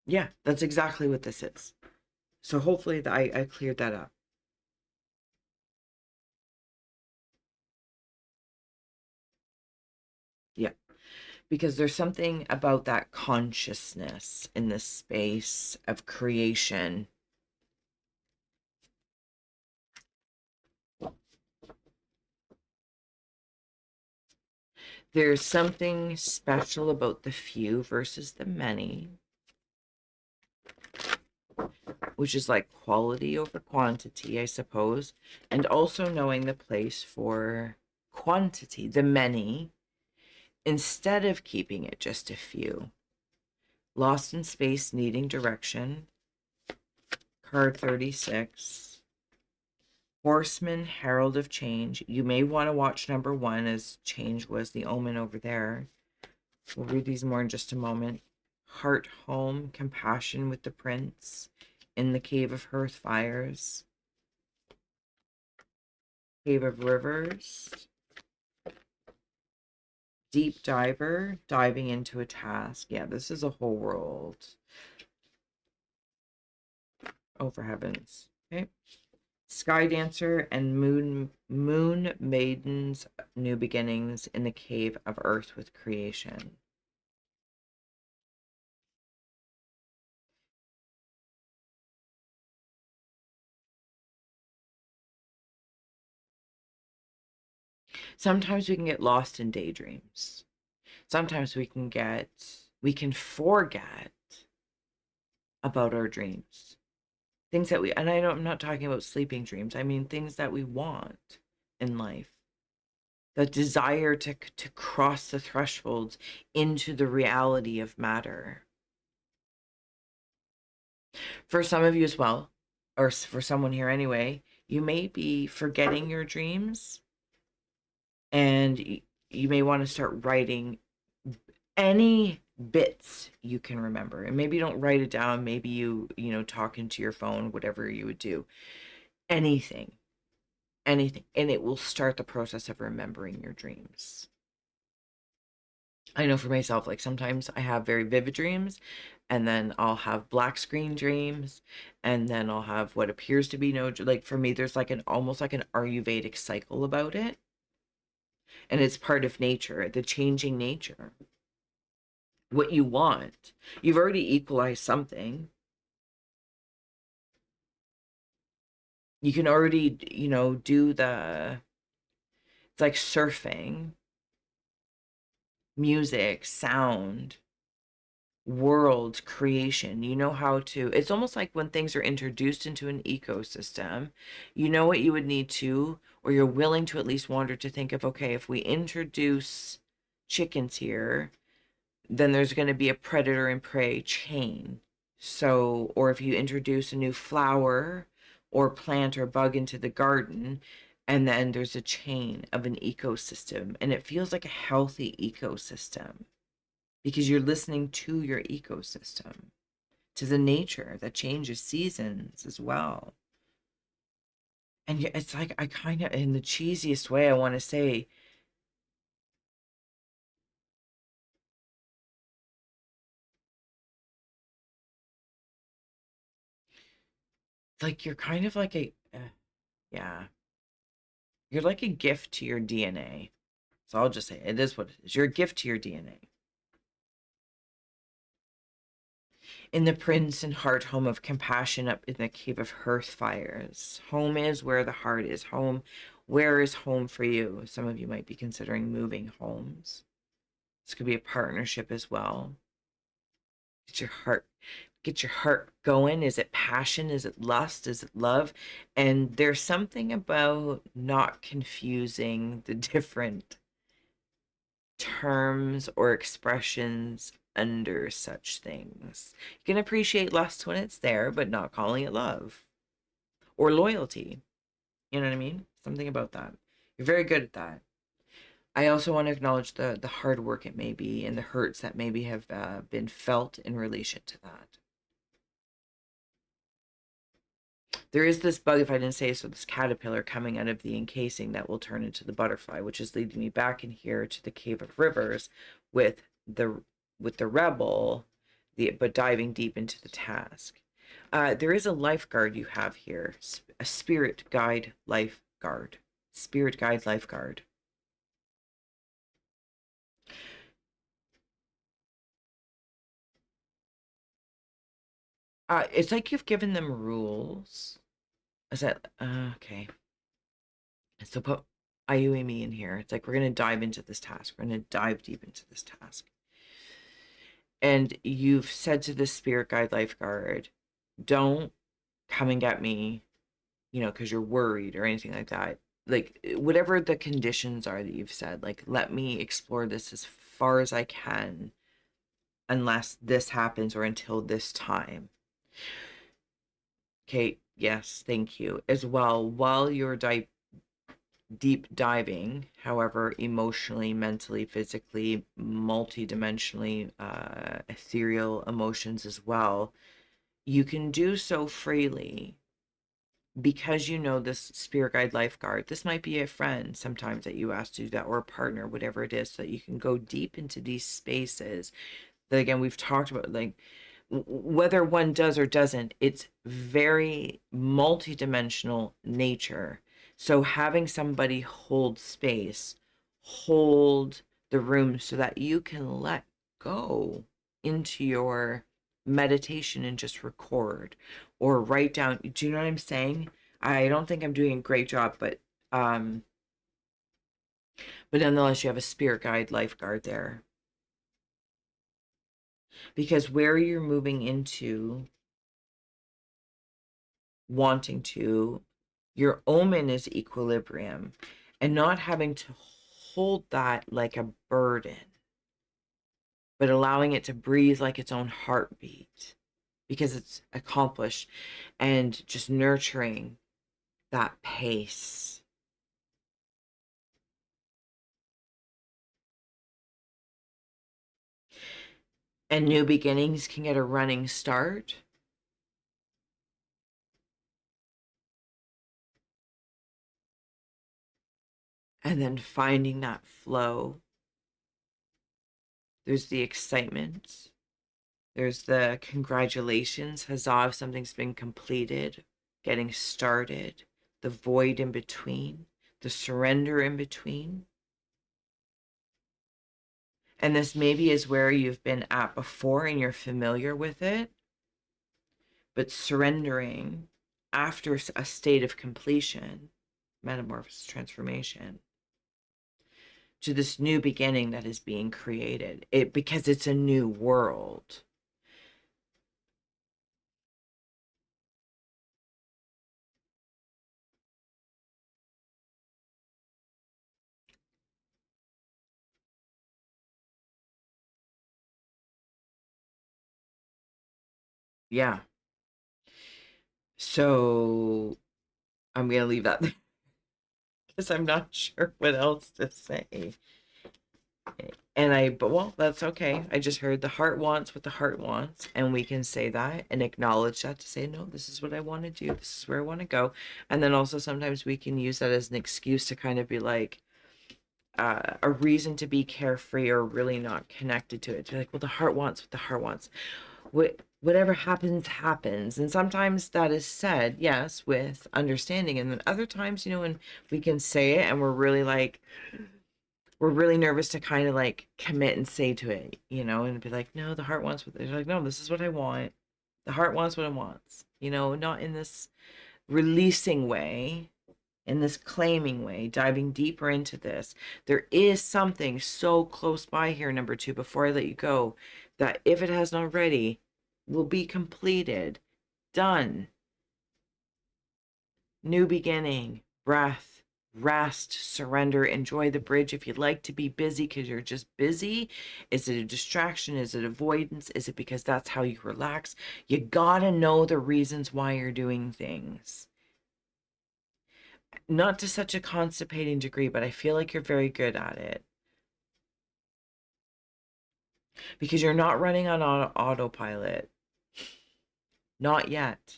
Speaker 1: Yeah, that's exactly what this is. So hopefully I cleared that up. Yeah, because there's something about that consciousness in this space of creation. There's something special about the few versus the many, which is like quality over quantity, I suppose, and also knowing the place for quantity, the many, instead of keeping it just a few. Lost in space, needing direction. Card 36. Horseman, Herald of Change. You may want to watch number 1, as change was the omen over there. We'll read these more in just a moment. Heart Home, Compassion with the Prince. In the Cave of Hearth Fires. Cave of Rivers. Deep Diver, diving into a task. Yeah, this is a whole world. Oh, for heavens. Okay. Sky Dancer and Moon Maiden's New Beginnings in the Cave of Earth with Creation. Sometimes we can get lost in daydreams. Sometimes we can forget about our dreams. Things that I'm not talking about sleeping dreams. I mean things that we want in life. The desire to cross the thresholds into the reality of matter. For some of you as well, or for someone here anyway, you may be forgetting your dreams, and you may want to start writing any bits you can remember. And maybe you don't write it down, maybe you talk into your phone, whatever you would do. Anything, and it will start the process of remembering your dreams. I know for myself, like sometimes I have very vivid dreams, and then I'll have black screen dreams, and then I'll have what appears to be no, like for me, there's like an almost like an Ayurvedic cycle about it. And it's part of nature, the changing nature. What you want, you've already equalized something. You can already, do it's like surfing, music, sound, world creation. You know how to, it's almost like when things are introduced into an ecosystem, you know what you would need to, or you're willing to at least wander to think of, okay, if we introduce chickens here, then there's going to be a predator and prey chain. So, or if you introduce a new flower or plant or bug into the garden, and then there's a chain of an ecosystem, and it feels like a healthy ecosystem because you're listening to your ecosystem. to the nature that changes seasons as well. And it's like, I kind of, in the cheesiest way, I want to say, like, you're kind of like yeah, you're like a gift to your DNA. So I'll just say it is what it is. You're a gift to your DNA. In the Prince and Heart home of compassion up in the cave of hearth fires. Home is where the heart is. Home, where is home for you? Some of you might be considering moving homes. This could be a partnership as well. Get your heart going. Is it passion? Is it lust? Is it love? And there's something about not confusing the different terms or expressions under such things. You can appreciate lust when it's there, but not calling it love or loyalty. You know what I mean? Something about that. You're very good at that. I also want to acknowledge the hard work it may be and the hurts that maybe have been felt in relation to that. There is this bug, if I didn't say so, this caterpillar coming out of the encasing that will turn into the butterfly, which is leading me back in here to the Cave of Rivers with the rebel, but diving deep into the task. There is a lifeguard you have here, a spirit guide lifeguard. Spirit guide lifeguard. It's like you've given them rules. Is that okay? So put Ayuimi in here. It's like we're gonna dive into this task. We're gonna dive deep into this task. And you've said to the spirit guide lifeguard, don't come and get me, because you're worried or anything like that. Like whatever the conditions are that you've said, like let me explore this as far as I can unless this happens or until this time. Okay, yes, thank you. As well, while you're deep diving, however, emotionally, mentally, physically, multidimensionally, ethereal emotions as well, you can do so freely because you know this spirit guide lifeguard. This might be a friend sometimes that you ask to do that, or a partner, whatever it is, so that you can go deep into these spaces that, again, we've talked about, like whether one does or doesn't, it's very multidimensional nature. So having somebody hold space, hold the room so that you can let go into your meditation and just record or write down. Do you know what I'm saying? I don't think I'm doing a great job, but nonetheless, you have a spirit guide lifeguard there. Because where you're moving into, wanting to, your omen is equilibrium and not having to hold that like a burden, but allowing it to breathe like its own heartbeat because it's accomplished, and just nurturing that pace. And new beginnings can get a running start. And then finding that flow. There's the excitement. There's the congratulations, huzzah, if something's been completed, getting started, the void in between, the surrender in between. And this maybe is where you've been at before and you're familiar with it, but surrendering after a state of completion, metamorphosis, transformation, to this new beginning that is being created, because it's a new world. Yeah. So I'm going to leave that there because I'm not sure what else to say. But well, that's okay. I just heard the heart wants what the heart wants, and we can say that and acknowledge that to say, no, this is what I want to do. This is where I want to go. And then also sometimes we can use that as an excuse to kind of be like, a reason to be carefree or really not connected to it. To be like, well, the heart wants what the heart wants. Whatever happens, happens. And sometimes that is said, yes, with understanding. And then other times, when we can say it and we're really nervous to kind of like commit and say to it, and be like, no, the heart wants what they're like, no, this is what I want. The heart wants what it wants, not in this releasing way, in this claiming way, diving deeper into this. There is something so close by here, number 2, before I let you go, that if it hasn't already, will be completed, done. New beginning, breath, rest, surrender, enjoy the bridge. If you'd like to be busy because you're just busy, is it a distraction? Is it avoidance? Is it because that's how you relax? You gotta know the reasons why you're doing things. Not to such a constipating degree, but I feel like you're very good at it. Because you're not running on autopilot. Not yet.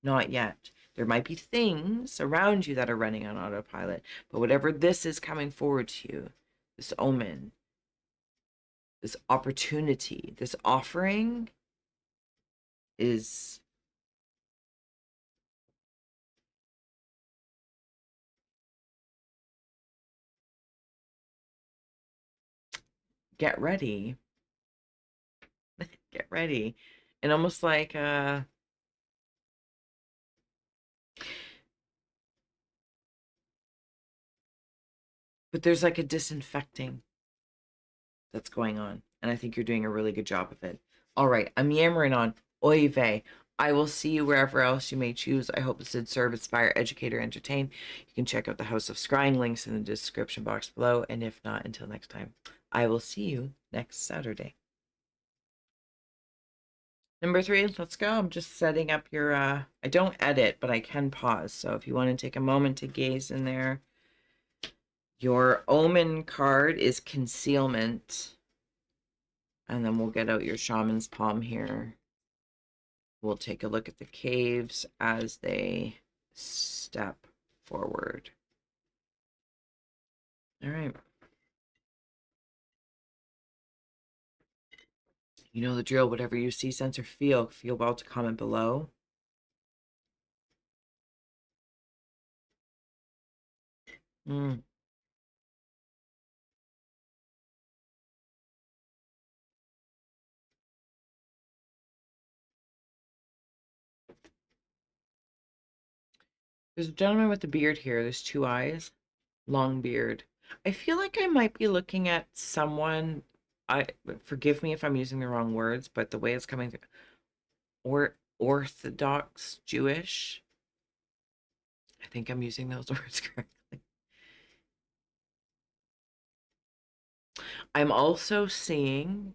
Speaker 1: Not yet. There might be things around you that are running on autopilot, but whatever this is coming forward to you, this omen, this opportunity, this offering is get ready. Get ready. And almost like but there's like a disinfecting that's going on. And I think you're doing a really good job of it. All right, I'm yammering on. Oy vey. I will see you wherever else you may choose. I hope this did serve, inspire, educate, or entertain. You can check out the House of Scrying links in the description box below. And if not, until next time, I will see you next Saturday. Number 3, let's go. I'm just setting up your, I don't edit, but I can pause. So if you want to take a moment to gaze in there. Your Omen card is Concealment. And then we'll get out your Shaman's Palm here. We'll take a look at the caves as they step forward. All right. You know the drill. Whatever you see, sense, or feel well to comment below. There's a gentleman with a beard here. There's 2 eyes, long beard. I feel like I might be looking at someone. Forgive me if I'm using the wrong words, but the way it's coming through, or Orthodox Jewish. I think I'm using those words correctly. I'm also seeing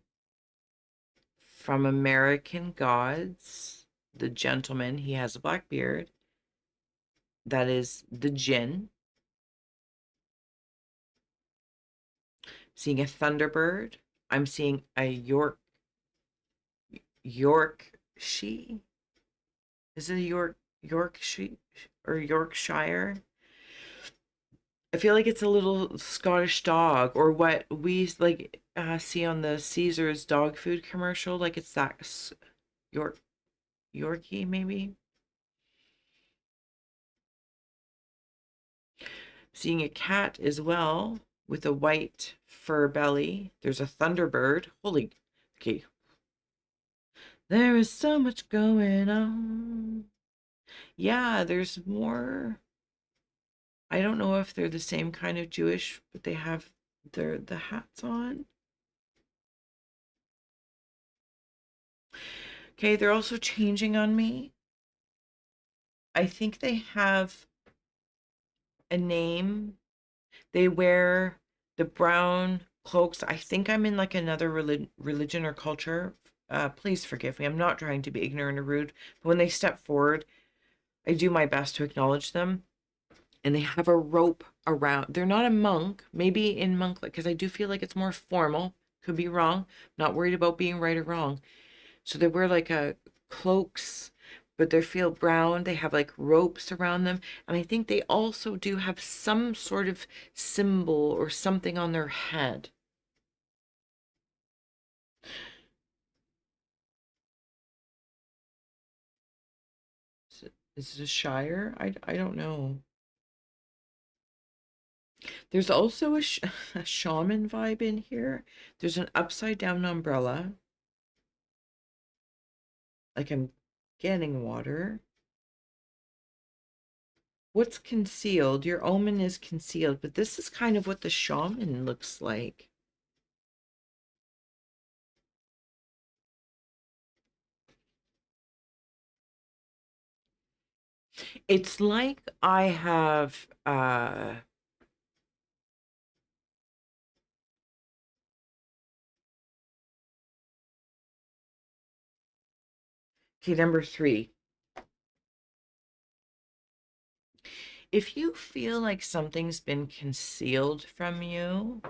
Speaker 1: from American Gods, the gentleman, he has a black beard. That is the Jinn. Seeing a Thunderbird. I'm seeing a Yorkshire. Is it a Yorkshire or Yorkshire? I feel like it's a little Scottish dog, or what we like see on the Caesar's dog food commercial. Like it's that Yorkie, maybe. Seeing a cat as well with a white fur belly. There's a Thunderbird. Holy, okay. There is so much going on. Yeah, there's more. I don't know if they're the same kind of Jewish, but they have the hats on. Okay, they're also changing on me. I think they have a name. They wear the brown cloaks. I think I'm in like another religion or culture. Please forgive me. I'm not trying to be ignorant or rude, but when they step forward, I do my best to acknowledge them. and they have a rope around. They're not a monk, maybe in monk, because I do feel like it's more formal. Could be wrong. Not worried about being right or wrong. So they wear like a cloaks, but they feel brown. They have like ropes around them, and I think they also do have some sort of symbol or something on their head. Is it a shire? I don't know. There's also a shaman vibe in here. There's an upside down umbrella. Like I'm getting water. What's concealed? Your omen is concealed, but this is kind of what the shaman looks like. It's like I have okay, number 3. If you feel like something's been concealed from you,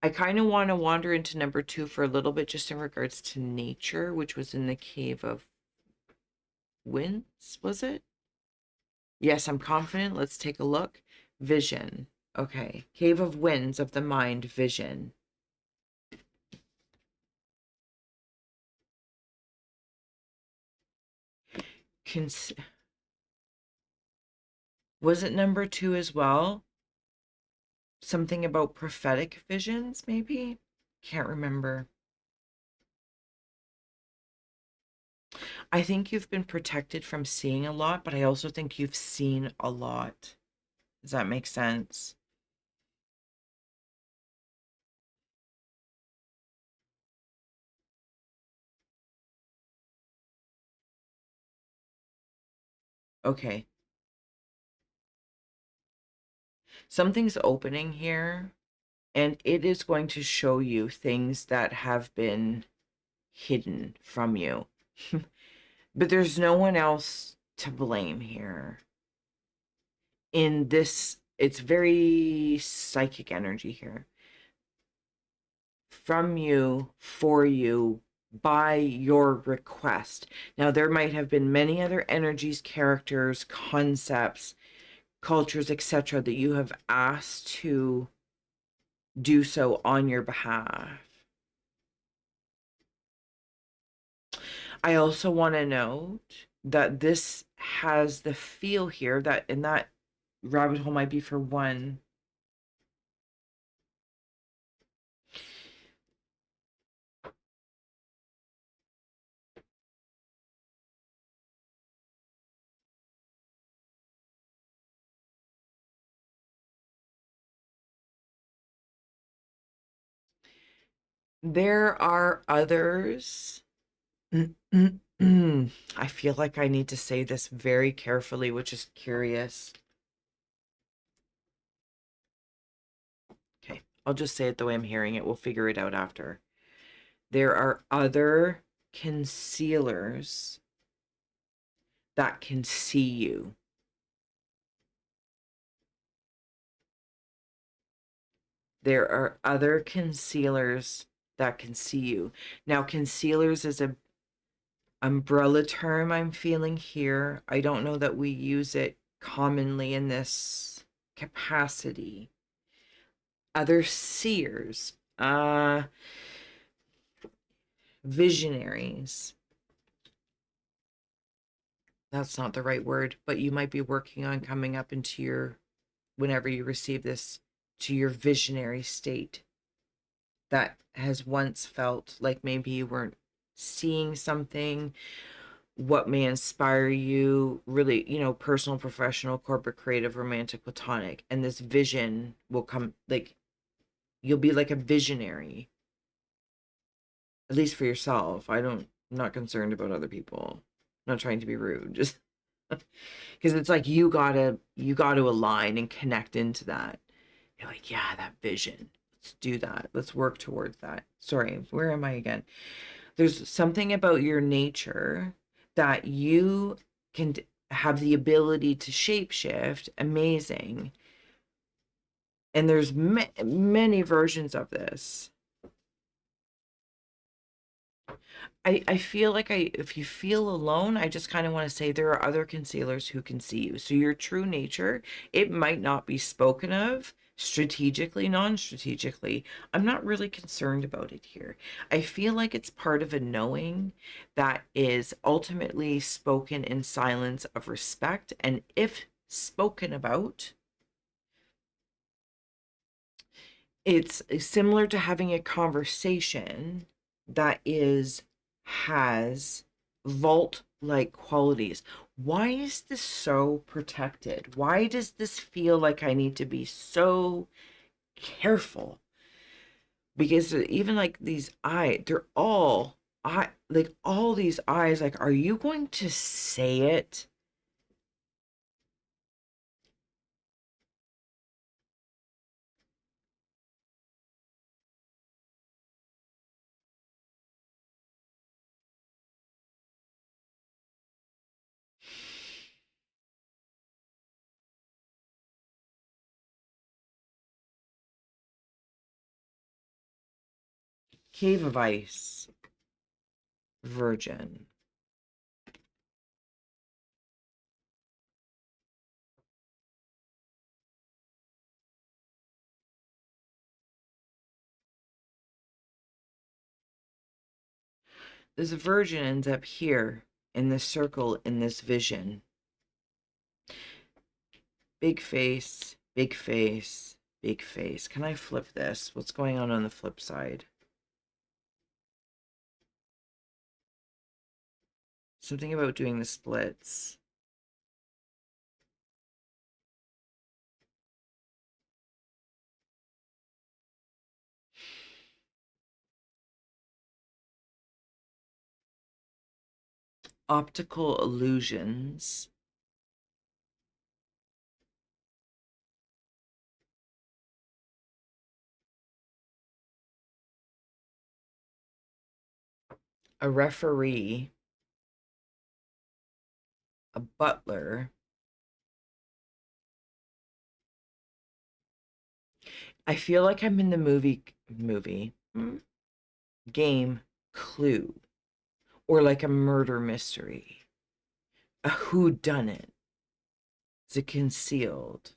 Speaker 1: I kind of want to wander into number 2 for a little bit, just in regards to nature, which was in the Cave of Winds, was it? Yes, I'm confident. Let's take a look. Vision. Okay. Cave of Winds of the mind, vision. Cons- was it number 2 as well? Something about prophetic visions, maybe? Can't remember. I think you've been protected from seeing a lot, but I also think you've seen a lot. Does that make sense? Okay. Something's opening here, and it is going to show you things that have been hidden from you. But there's no one else to blame here. In this, it's very psychic energy here. From you, for you, by your request. Now, there might have been many other energies, characters, concepts, cultures, etc., that you have asked to do so on your behalf. I also want to note that this has the feel here that in that rabbit hole might be for one. There are others. I feel like I need to say this very carefully, which is curious. Okay, I'll just say it the way I'm hearing it. We'll figure it out after. There are other concealers that can see you. There are other concealers that can see you. Now, concealers is a umbrella term I'm feeling here. I don't know that we use it commonly in this capacity. Other seers, visionaries. That's not the right word, but you might be working on coming up into your, whenever you receive this, to your visionary state that has once felt like maybe you weren't seeing something, what may inspire you, really, personal, professional, corporate, creative, romantic, platonic. And this vision will come, like, you'll be like a visionary, at least for yourself. I'm not concerned about other people. I'm not trying to be rude, just because it's like you gotta align and connect into that. You're like, yeah, that vision. Let's do that. Let's work towards that. Sorry, where am I again? There's something about your nature that you can have the ability to shapeshift. Amazing. And there's many versions of this. I feel like if you feel alone, I just kind of want to say there are other concealers who can see you. So your true nature, it might not be spoken of strategically, non-strategically. I'm not really concerned about it here. I feel like it's part of a knowing that is ultimately spoken in silence of respect. And if spoken about, it's similar to having a conversation that has vault like qualities. Why is this so protected? Why does this feel like I need to be so careful? Because even like these eyes, they're all like all these eyes, like, are you going to say it? Cave of Ice, Virgin. This virgin ends up here in this circle, in this vision. Big face, big face, big face. Can I flip this? What's going on the flip side? Something about doing the splits. Optical illusions. A referee. A butler. I feel like I'm in the game Clue, or like a murder mystery, a whodunit. Is it concealed?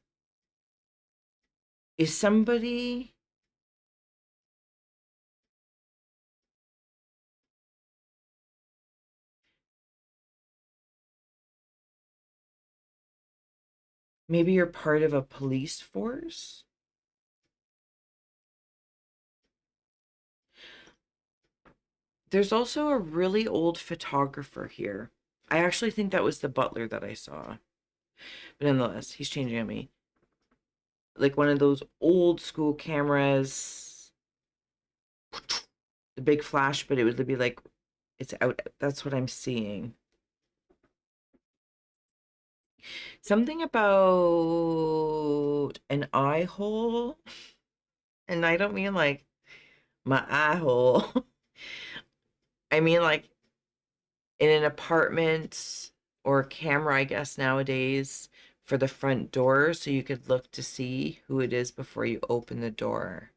Speaker 1: Is somebody maybe you're part of a police force? There's also a really old photographer here. I actually think that was the butler that I saw. But nonetheless, he's changing on me. Like one of those old school cameras, the big flash, but it would be like it's out. That's what I'm seeing. Something about an eye hole. And I don't mean like my eye hole. I mean like in an apartment or a camera, I guess, nowadays for the front door so you could look to see who it is before you open the door.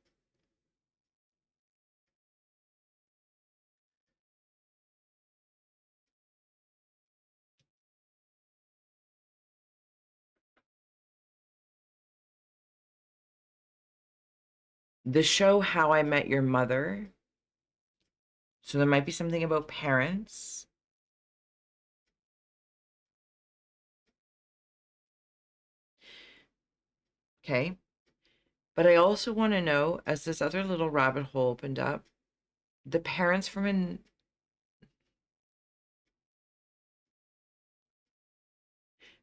Speaker 1: The show How I Met Your Mother. So there might be something about parents. Okay. But I also want to know, as this other little rabbit hole opened up, the parents from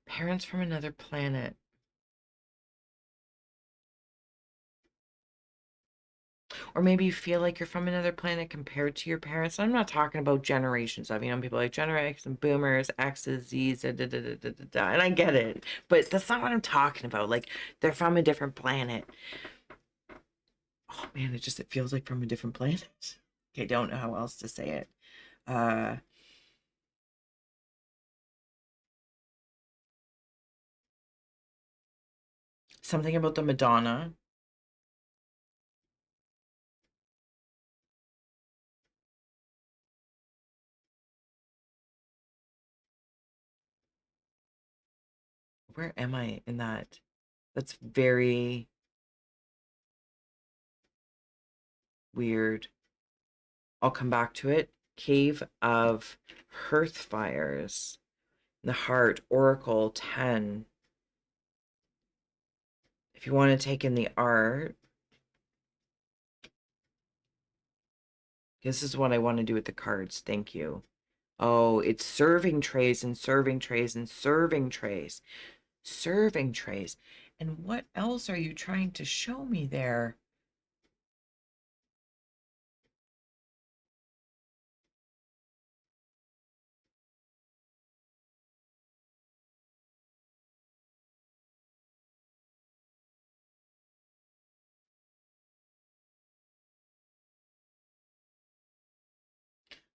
Speaker 1: another planet. Or maybe you feel like you're from another planet compared to your parents. I'm not talking about generations of, people like Gen X and Boomers, X's, Z's, da, da, da, da, da, da, and I get it, but that's not what I'm talking about. Like they're from a different planet. Oh man, it feels like from a different planet. I don't know how else to say it. Uh, Something about the Madonna. Where am I in that? That's very weird. I'll come back to it. Cave of Hearth Fires. The Heart, Oracle 10. If you want to take in the art, this is what I want to do with the cards. Thank you. Oh, it's serving trays and serving trays and serving trays. Serving trays. And what else are you trying to show me there?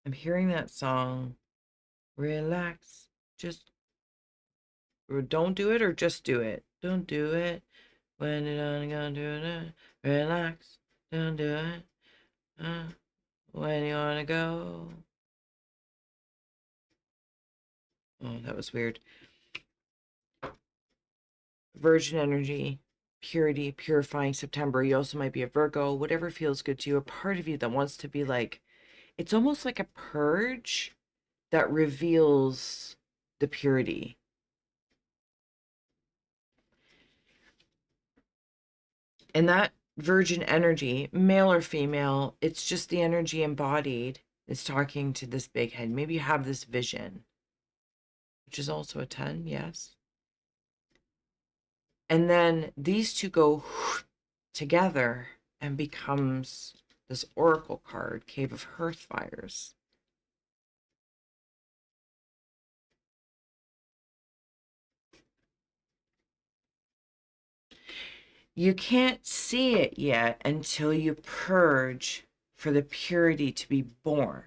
Speaker 1: I'm hearing that song. Relax. Just or don't do it or just do it. Don't do it. When you're not gonna do it, relax. Don't do it. When you wanna go. Oh, that was weird. Virgin energy, purity, purifying September. You also might be a Virgo, whatever feels good to you. A part of you that wants to be like, it's almost like a purge that reveals the purity. And that virgin energy, male or female, it's just the energy embodied is talking to this big head. Maybe you have this vision, which is also a 10, yes. And then these two go together and becomes this oracle card, Cave of Hearth Fires. You can't see it yet until you purge for the purity to be born.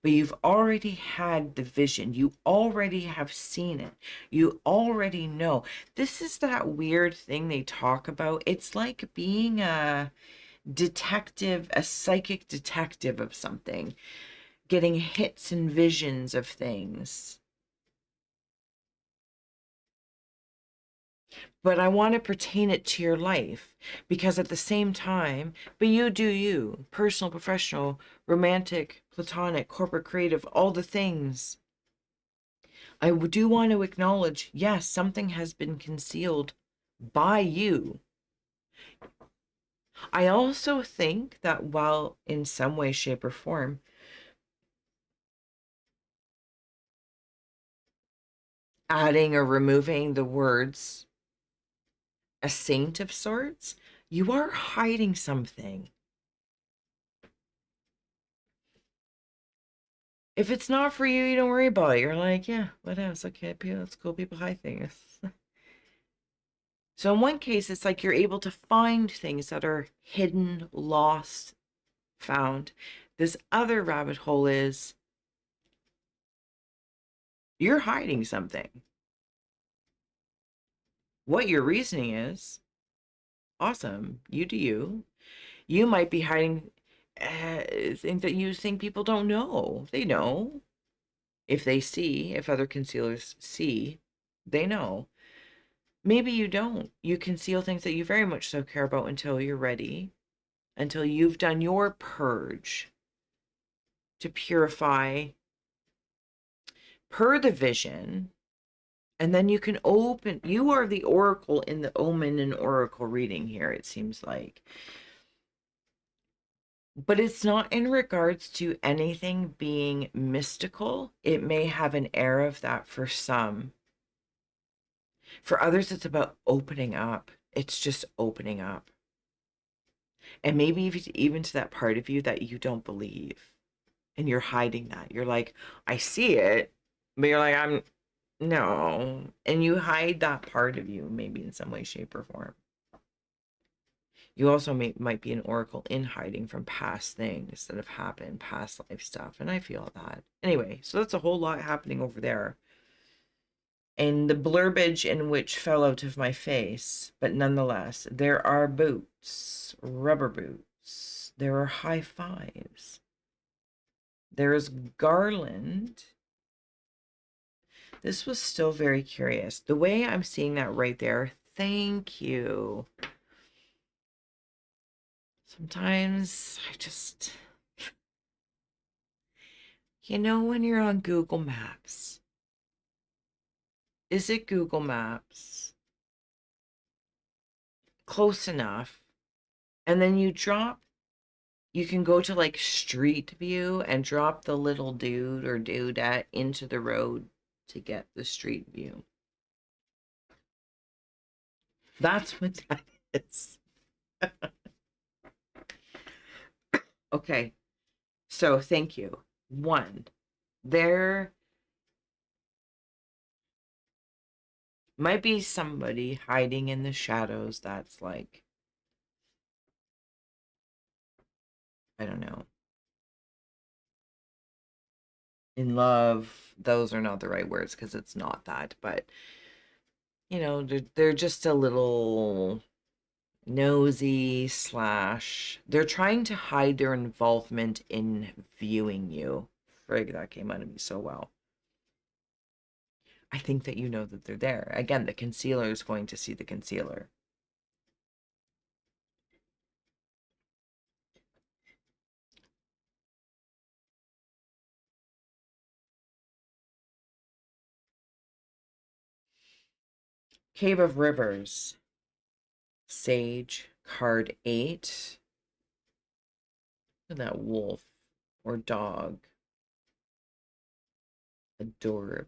Speaker 1: But you've already had the vision. You already have seen it. You already know. This is that weird thing they talk about. It's like being a detective, a psychic detective of something, getting hits and visions of things. But I want to pertain it to your life because at the same time, but you do you, personal, professional, romantic, platonic, corporate, creative, all the things. I do want to acknowledge, yes, something has been concealed by you. I also think that while in some way, shape, or form, adding or removing the words a saint of sorts, you are hiding something. If it's not for you, you don't worry about it. You're like, yeah, whatever. It's okay. It's cool. People hide things. So in one case, it's like you're able to find things that are hidden, lost, found. This other rabbit hole is you're hiding something. What your reasoning is, awesome. You do you. You might be hiding things that you think people don't know. They know. If they see, if other concealers see, they know. Maybe you don't. You conceal things that you very much so care about until you're ready, until you've done your purge to purify per the vision. And then you can open, you are the oracle in the Omen and Oracle reading here, it seems like. But it's not in regards to anything being mystical. It may have an air of that for some. For others, it's about opening up. It's just opening up. And maybe even to that part of you that you don't believe. And you're hiding that. You're like, I see it, but you're like, I'm no. And you hide that part of you, maybe in some way, shape, or form. You also might be an oracle in hiding from past things that have happened, past life stuff. And I feel that. Anyway, so that's a whole lot happening over there. And the blurbage in which fell out of my face, but nonetheless, there are boots, rubber boots. There are high fives. There is garland. This was still very curious. The way I'm seeing that right there, thank you. Sometimes I just, when you're on Google Maps, is it Google Maps? Close enough. And then you can go to like Street View and drop the little dude or dudette into the road to get the street view. That's what that is. Okay. So thank you. One, there might be somebody hiding in the shadows that's like, I don't know, in love. Those are not the right words because it's not that, but they're just a little nosy slash they're trying to hide their involvement in viewing you. Frig, that came out of me so well. I think that you know that they're there. Again, the concealer is going to see the concealer. Cave of Rivers. Sage, card 8. Look at that wolf or dog. Adorable.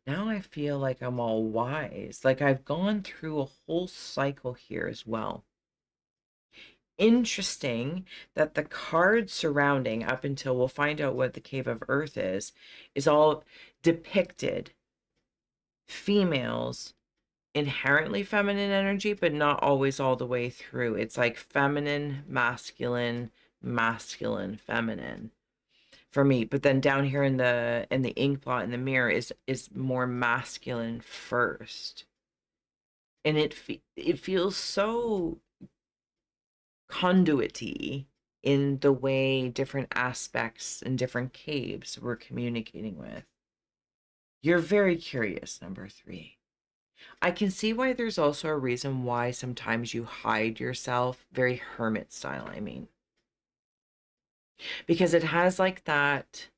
Speaker 1: Now I feel like I'm all wise. Like I've gone through a whole cycle here as well. Interesting that the cards surrounding, up until we'll find out what the Cave of Earth is all depicted females, inherently feminine energy, but not always all the way through. It's like feminine, masculine, masculine, feminine for me. But then down here in the ink blot in the mirror is more masculine first. And it feels so conduity in the way different aspects and different caves we're communicating with. You're very curious, number 3. I can see why there's also a reason why sometimes you hide yourself, very hermit style, I mean. Because it has like that,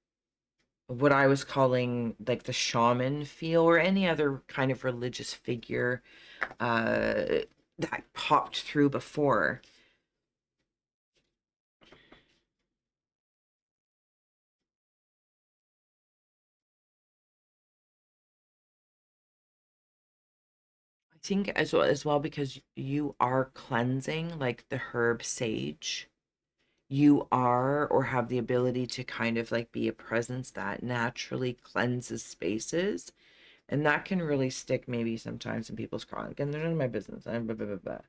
Speaker 1: what I was calling like the shaman feel, or any other kind of religious figure that popped through before. I think as well because you are cleansing, like the herb sage. You are, or have the ability to kind of like be a presence that naturally cleanses spaces. And that can really stick maybe sometimes in people's chronic. And they're none of my business. Blah, blah, blah, blah.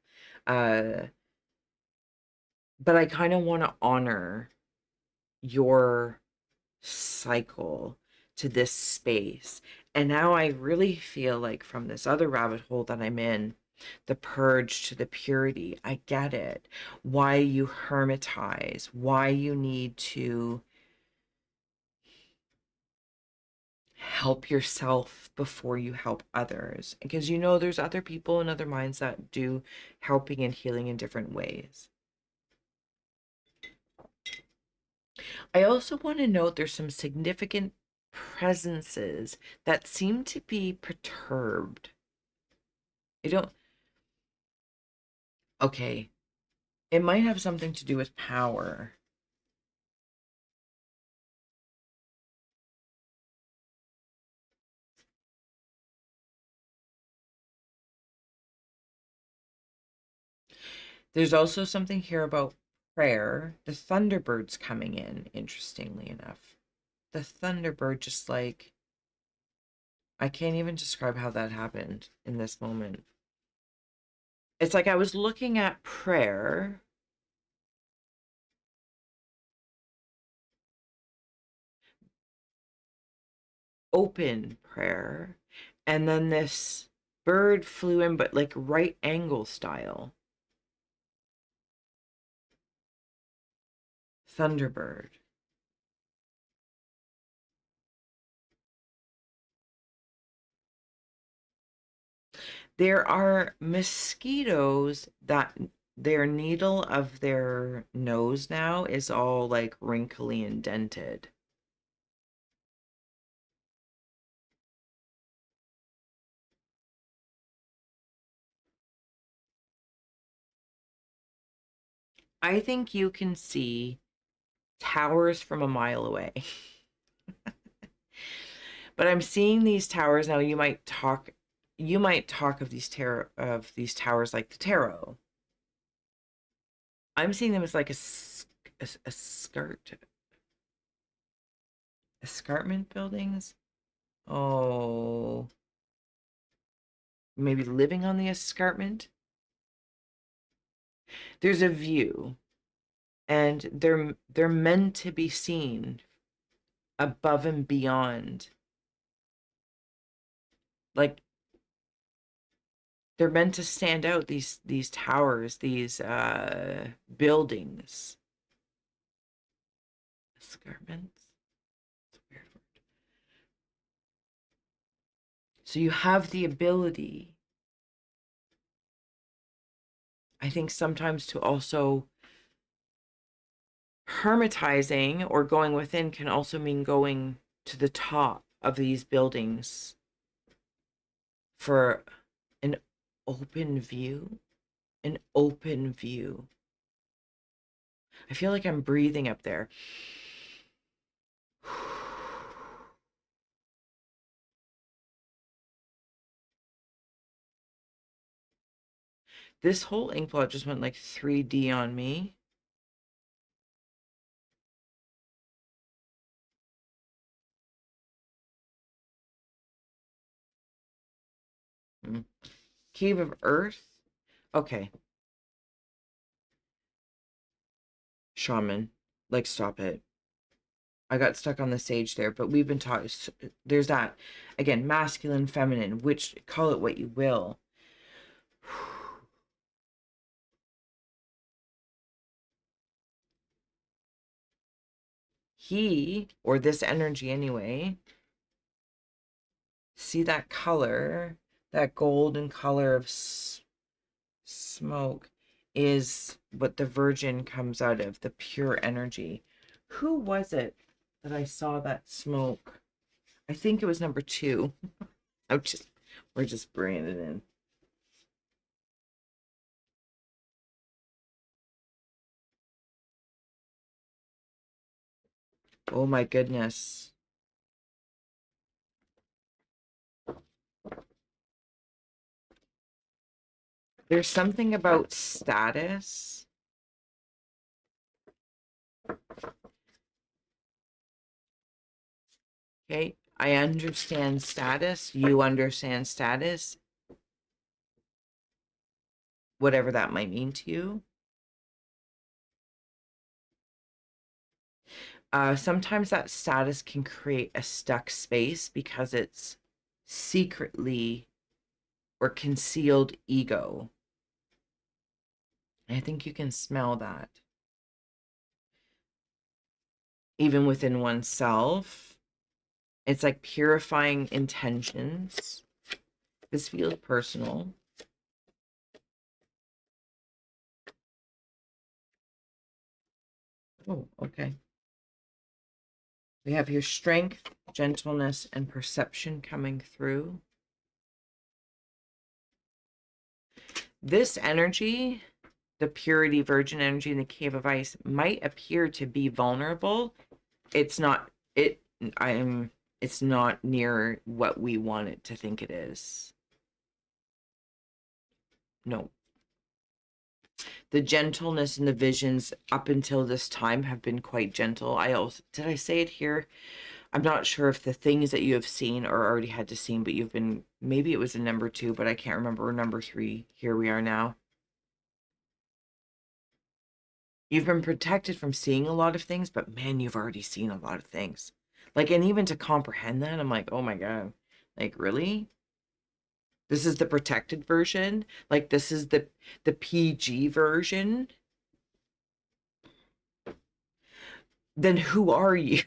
Speaker 1: But I kind of want to honor your cycle to this space. And now I really feel like from this other rabbit hole that I'm in, the purge to the purity, I get it. Why you hermitize, why you need to help yourself before you help others. Because there's other people and other minds that do helping and healing in different ways. I also want to note there's some significant presences that seem to be perturbed. I don't. Okay. It might have something to do with power. There's also something here about prayer. The Thunderbird's coming in, interestingly enough. The Thunderbird just like, I can't even describe how that happened in this moment. It's like I was looking at prayer open prayer. And then this bird flew in, but like right angle style. Thunderbird. There are mosquitoes that their needle of their nose now is all like wrinkly and dented. I think you can see towers from a mile away. But I'm seeing these towers now. You might talk of these towers like the tarot. I'm seeing them as like a escarpment buildings. Oh, maybe living on the escarpment. There's a view, and they're meant to be seen above and beyond. Like they're meant to stand out, these towers, these buildings. Escarpments. It's a weird word. So you have the ability, I think, sometimes to also hermetizing or going within can also mean going to the top of these buildings for an open view. An open view. I feel like I'm breathing up there. This whole Inkblot just went like 3D on me. Cave of Earth. Okay. Shaman. Like, stop it. I got stuck on the sage there, but we've been taught. There's that. Again, masculine, feminine, which, call it what you will. He, or this energy anyway, see that color, that golden color of smoke is what the virgin comes out of, the pure energy. Who was it that I saw that smoke? I think it was number 2. We're just bringing it in. Oh my goodness. There's something about status. Okay, I understand status. You understand status. Whatever that might mean to you. Sometimes that status can create a stuck space because it's secretly or concealed ego. I think you can smell that. Even within oneself. It's like purifying intentions. This feels personal. Oh, okay. We have your strength, gentleness, and perception coming through. This energy, the purity virgin energy in the cave of ice, might appear to be vulnerable. It's not it's not near what we want it to think it is. No. The gentleness and the visions up until this time have been quite gentle. Did I say it here? I'm not sure if the things that you have seen or already had to see, but you've been, maybe it was a number 2, but I can't remember, number 3. Here we are now. You've been protected from seeing a lot of things, but man, you've already seen a lot of things. Like, and even to comprehend that, I'm like, oh my God, like, really? This is the protected version? Like, this is the PG version? Then who are you?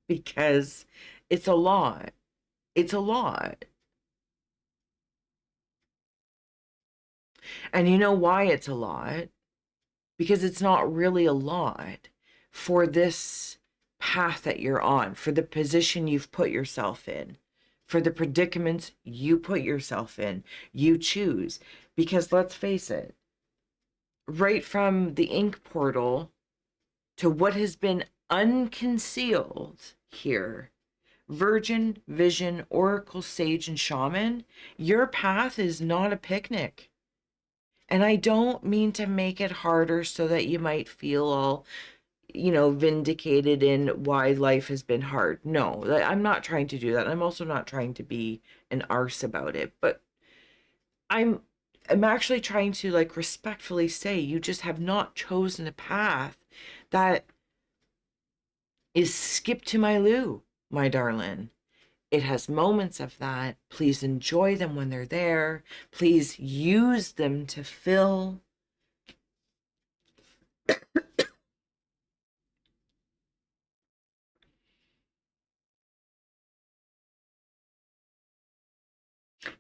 Speaker 1: Because it's a lot. It's a lot. And you know why it's a lot? Because it's not really a lot for this path that you're on, for the position you've put yourself in, for the predicaments you put yourself in. You choose. Because let's face it, right from the ink portal to what has been unconcealed here, Virgin, Vision, Oracle, Sage, and Shaman, your path is not a picnic. And I don't mean to make it harder so that you might feel all, vindicated in why life has been hard. No, I'm not trying to do that. I'm also not trying to be an arse about it, but I'm I'm actually trying to like respectfully say you just have not chosen a path that is skip to my loo, my darling. It has moments of that. Please enjoy them when they're there. Please use them to fill.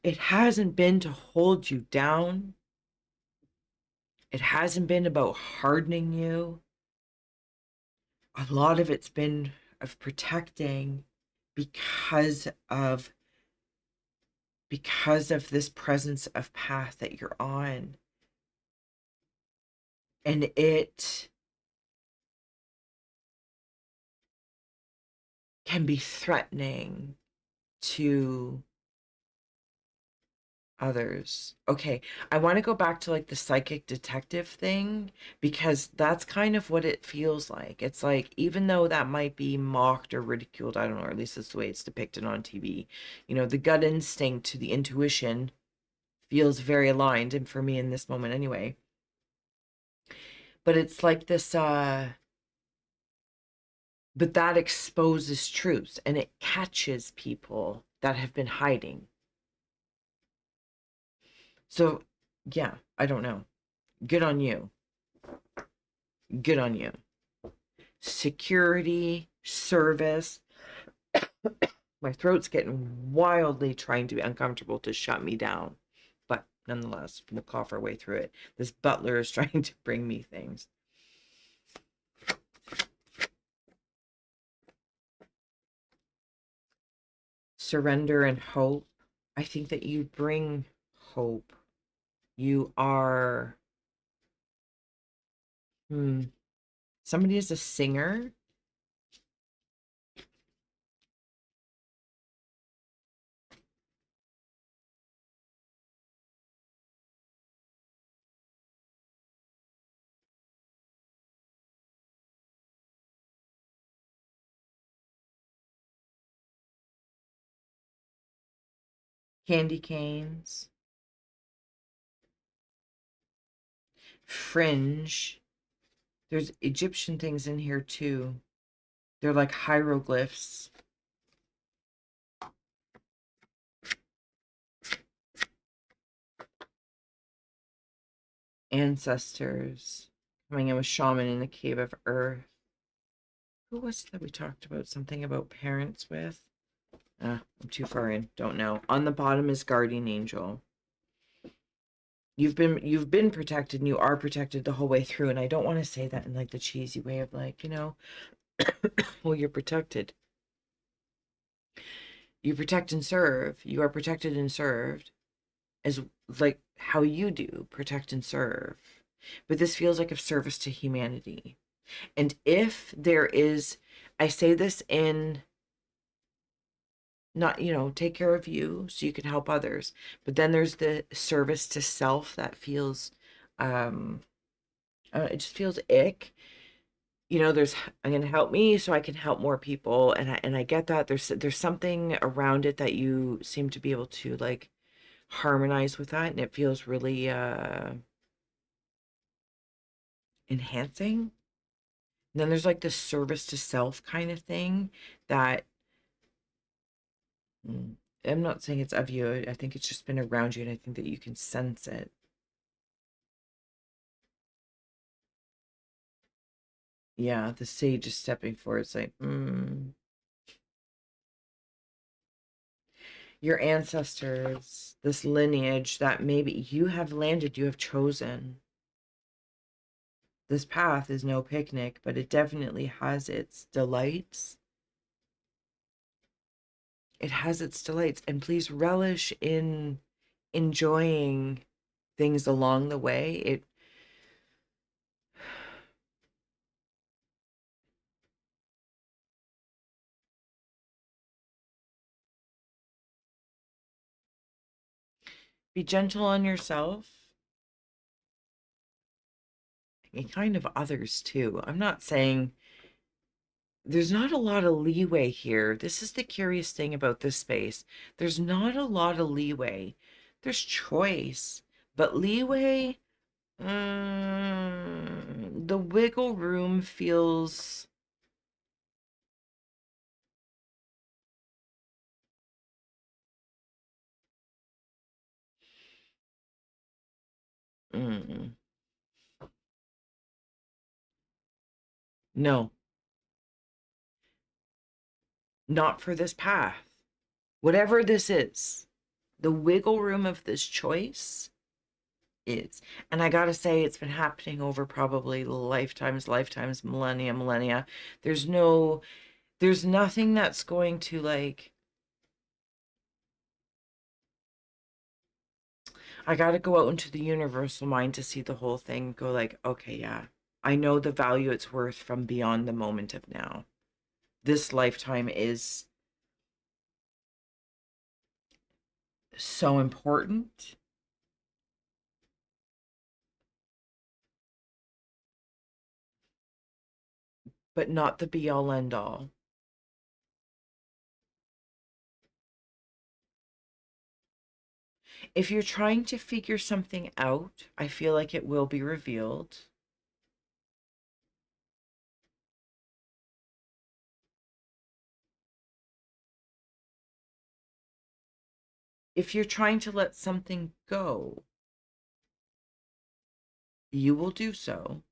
Speaker 1: It hasn't been to hold you down. It hasn't been about hardening you. A lot of it's been of protecting because of this presence of path that you're on. And it can be threatening to others. Okay, I want to go back to like the psychic detective thing because that's kind of what it feels like. It's like, even though that might be mocked or ridiculed, I don't know, or at least that's the way it's depicted on TV, the gut instinct to the intuition feels very aligned, and for me in this moment anyway. But it's like this, but that exposes truths and it catches people that have been hiding. So, yeah, I don't know. Good on you. Good on you. Security, service. My throat's getting wildly trying to be uncomfortable to shut me down. But nonetheless, we'll cough our way through it. This butler is trying to bring me things. Surrender and hope. I think that you bring hope. You are somebody is a singer. Candy canes. Fringe. There's Egyptian things in here too. They're like hieroglyphs. Ancestors. Coming in with shaman in the cave of earth. Who was that we talked about something about parents with? I'm too far in. Don't know. On the bottom is guardian angel. You've been protected and you are protected the whole way through. And I don't want to say that in like the cheesy way of like, well, you're protected. You protect and serve. You are protected and served as like how you do protect and serve. But this feels like a service to humanity. And if there is, I say this in not, take care of you so you can help others. But then there's the service to self that feels, it just feels ick. There's, I'm going to help me so I can help more people. And I get that there's something around it that you seem to be able to like harmonize with that. And it feels really, enhancing. Then there's like this service to self kind of thing that I'm not saying it's of you. I think it's just been around you, and I think that you can sense it. Yeah, the sage is stepping forward. It's like, your ancestors, this lineage that maybe you have landed, you have chosen. This path is no picnic, but it definitely has its delights. It has its delights, and please relish in enjoying things along the way. It be gentle on yourself and kind of others too. I'm not saying there's not a lot of leeway here. This is the curious thing about this space. There's not a lot of leeway. There's choice, but leeway, the wiggle room feels mm, no, not for this path. Whatever this is, the wiggle room of this choice is. And I gotta say, it's been happening over probably lifetimes, millennia. There's no, there's nothing that's going to like, I gotta go out into the universal mind to see the whole thing, go like, okay, yeah, I know the value it's worth from beyond the moment of now. This lifetime is so important, but not the be all end all. If you're trying to figure something out, I feel like it will be revealed. If you're trying to let something go, you will do so.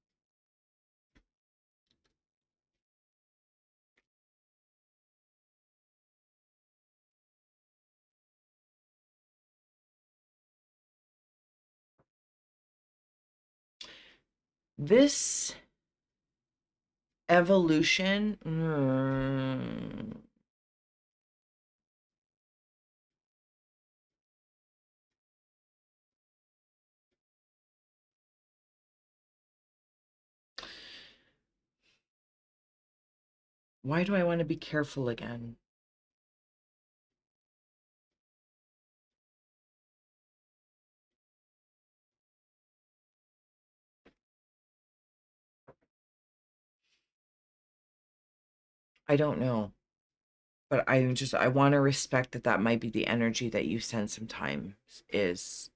Speaker 1: This evolution, why do I want to be careful again? I don't know. But I want to respect that that might be the energy that you sense sometimes is,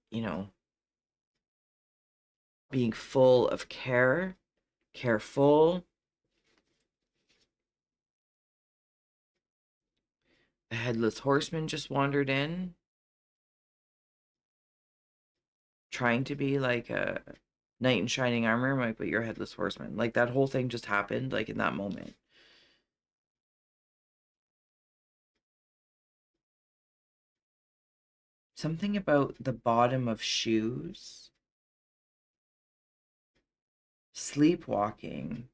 Speaker 1: being full of care, careful. The headless horseman just wandered in, trying to be like a knight in shining armor. I'm like, but you're a headless horseman. Like that whole thing just happened, like in that moment. Something about the bottom of shoes, sleepwalking,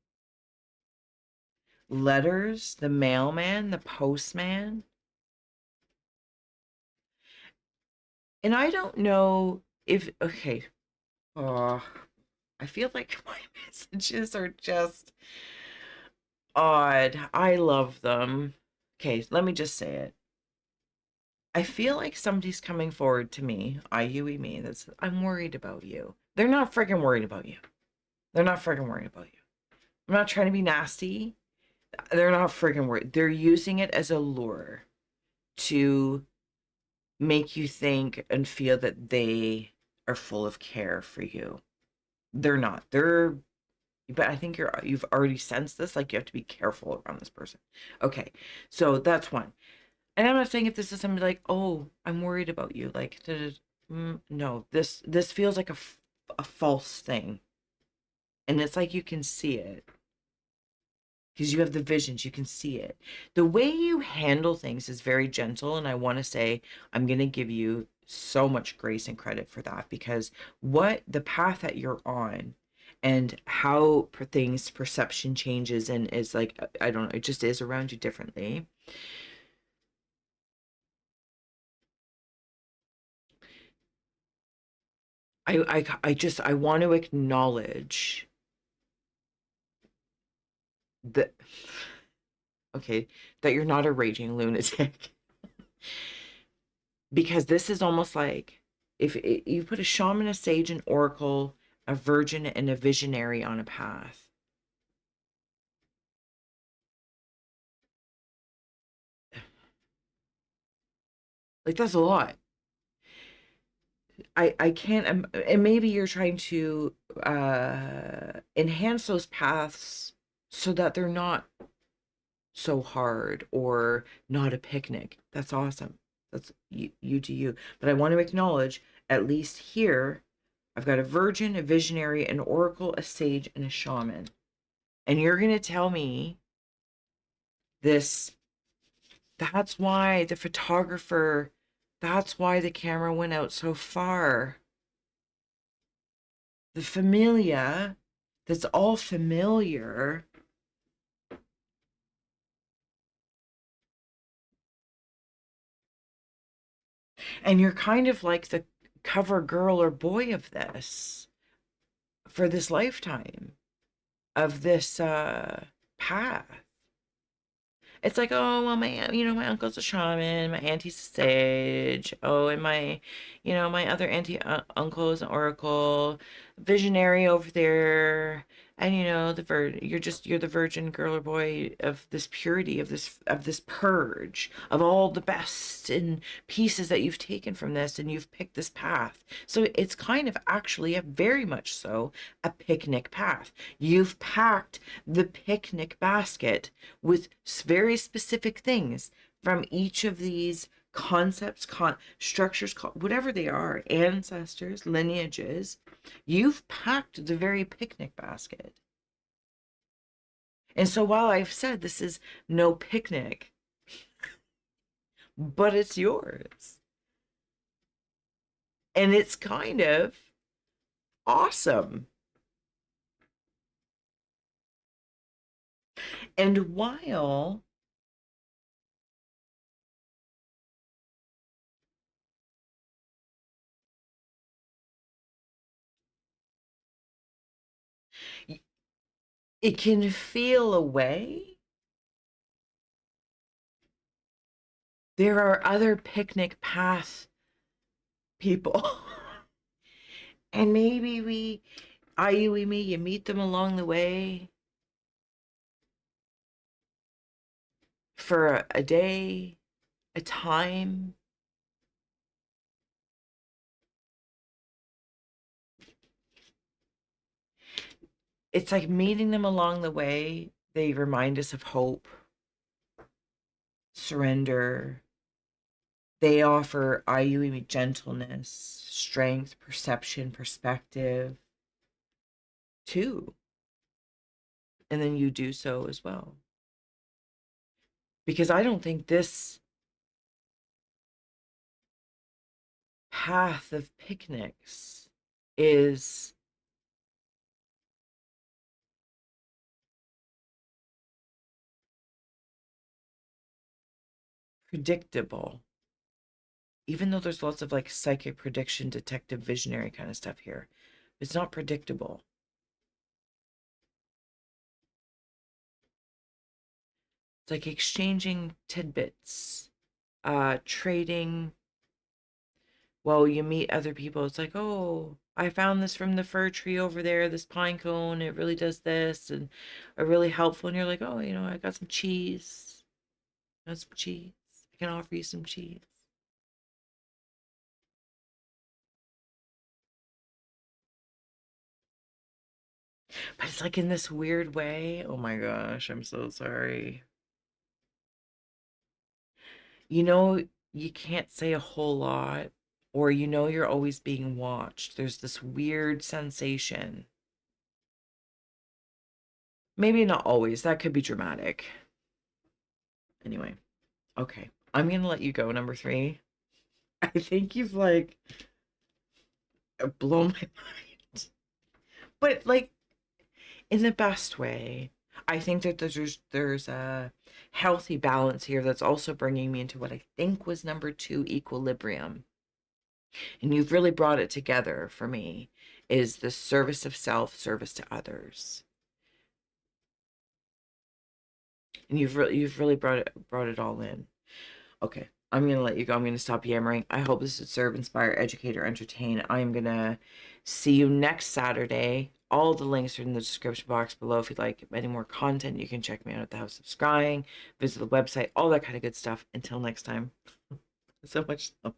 Speaker 1: letters, the mailman, the postman. And I don't know if, okay, oh, I feel like my messages are just odd. I love them. Okay, let me just say it. I feel like somebody's coming forward to me, I, you, me, that's, I'm worried about you. They're not freaking worried about you. They're not freaking worried about you. I'm not trying to be nasty. They're not freaking worried. They're using it as a lure to make you think and feel that they are full of care for you. They're not. But I think you've already sensed this. Like, you have to be careful around this person. Okay, so that's one. And I'm not saying if this is somebody like, oh, I'm worried about you. Like, no, this feels like a false thing, and it's like you can see it because you have the visions. You can see it. The way you handle things is very gentle, and I want to say I'm going to give you so much grace and credit for that, because what the path that you're on and how things perception changes and is like, I don't know, it just is around you differently. I want to acknowledge that, okay, that you're not a raging lunatic. Because this is almost like if you put a shaman, a sage, an oracle, a virgin, and a visionary on a path. Like, that's a lot. I can't, and maybe you're trying to enhance those paths so that they're not so hard or not a picnic. That's awesome. That's you do you. But I want to acknowledge, at least here, I've got a virgin, a visionary, an oracle, a sage, and a shaman. And you're going to tell me this, that's why the photographer, that's why the camera went out so far. The familia, that's all familiar. And you're kind of like the cover girl or boy of this for this lifetime of this path. It's like, oh, well, my uncle's a shaman, my auntie's a sage. Oh, and my other auntie uncle is an oracle, visionary over there. And you're the virgin girl or boy of this purity, of this purge, of all the best and pieces that you've taken from this, and you've picked this path. So it's kind of actually a very much so a picnic path. You've packed the picnic basket with very specific things from each of these concepts, structures, whatever they are, ancestors, lineages. You've packed the very picnic basket. And so while I've said this is no picnic, but it's yours. And it's kind of awesome. And while it can feel away, there are other picnic path people. And maybe you meet them along the way for a day, a time. It's like meeting them along the way. They remind us of hope, surrender. They offer Ayumi gentleness, strength, perception, perspective too. And then you do so as well. Because I don't think this path of picnics is predictable, even though there's lots of like psychic prediction, detective, visionary kind of stuff here. It's not predictable. It's like exchanging tidbits, trading. Well, you meet other people. It's like, oh, I found this from the fir tree over there, this pine cone. It really does this and are really helpful. And you're like, oh, I got some cheese. I got some cheese. I can offer you some cheese. But it's like in this weird way. Oh my gosh, I'm so sorry. You know, you can't say a whole lot, or you know you're always being watched. There's this weird sensation. Maybe not always. That could be dramatic. Anyway, okay. I'm gonna let you go, number 3. I think you've like blown my mind. But like in the best way. I think that there's a healthy balance here that's also bringing me into what I think was number 2, equilibrium. And you've really brought it together for me, is the service of self, service to others. And you've really brought it all in. Okay, I'm gonna let you go. I'm gonna stop yammering. I hope this would serve, inspire, educate, or entertain. I'm gonna see you next Saturday. All the links are in the description box below. If you'd like any more content, you can check me out at the House of Scrying, visit the website, all that kind of good stuff. Until next time, so much love.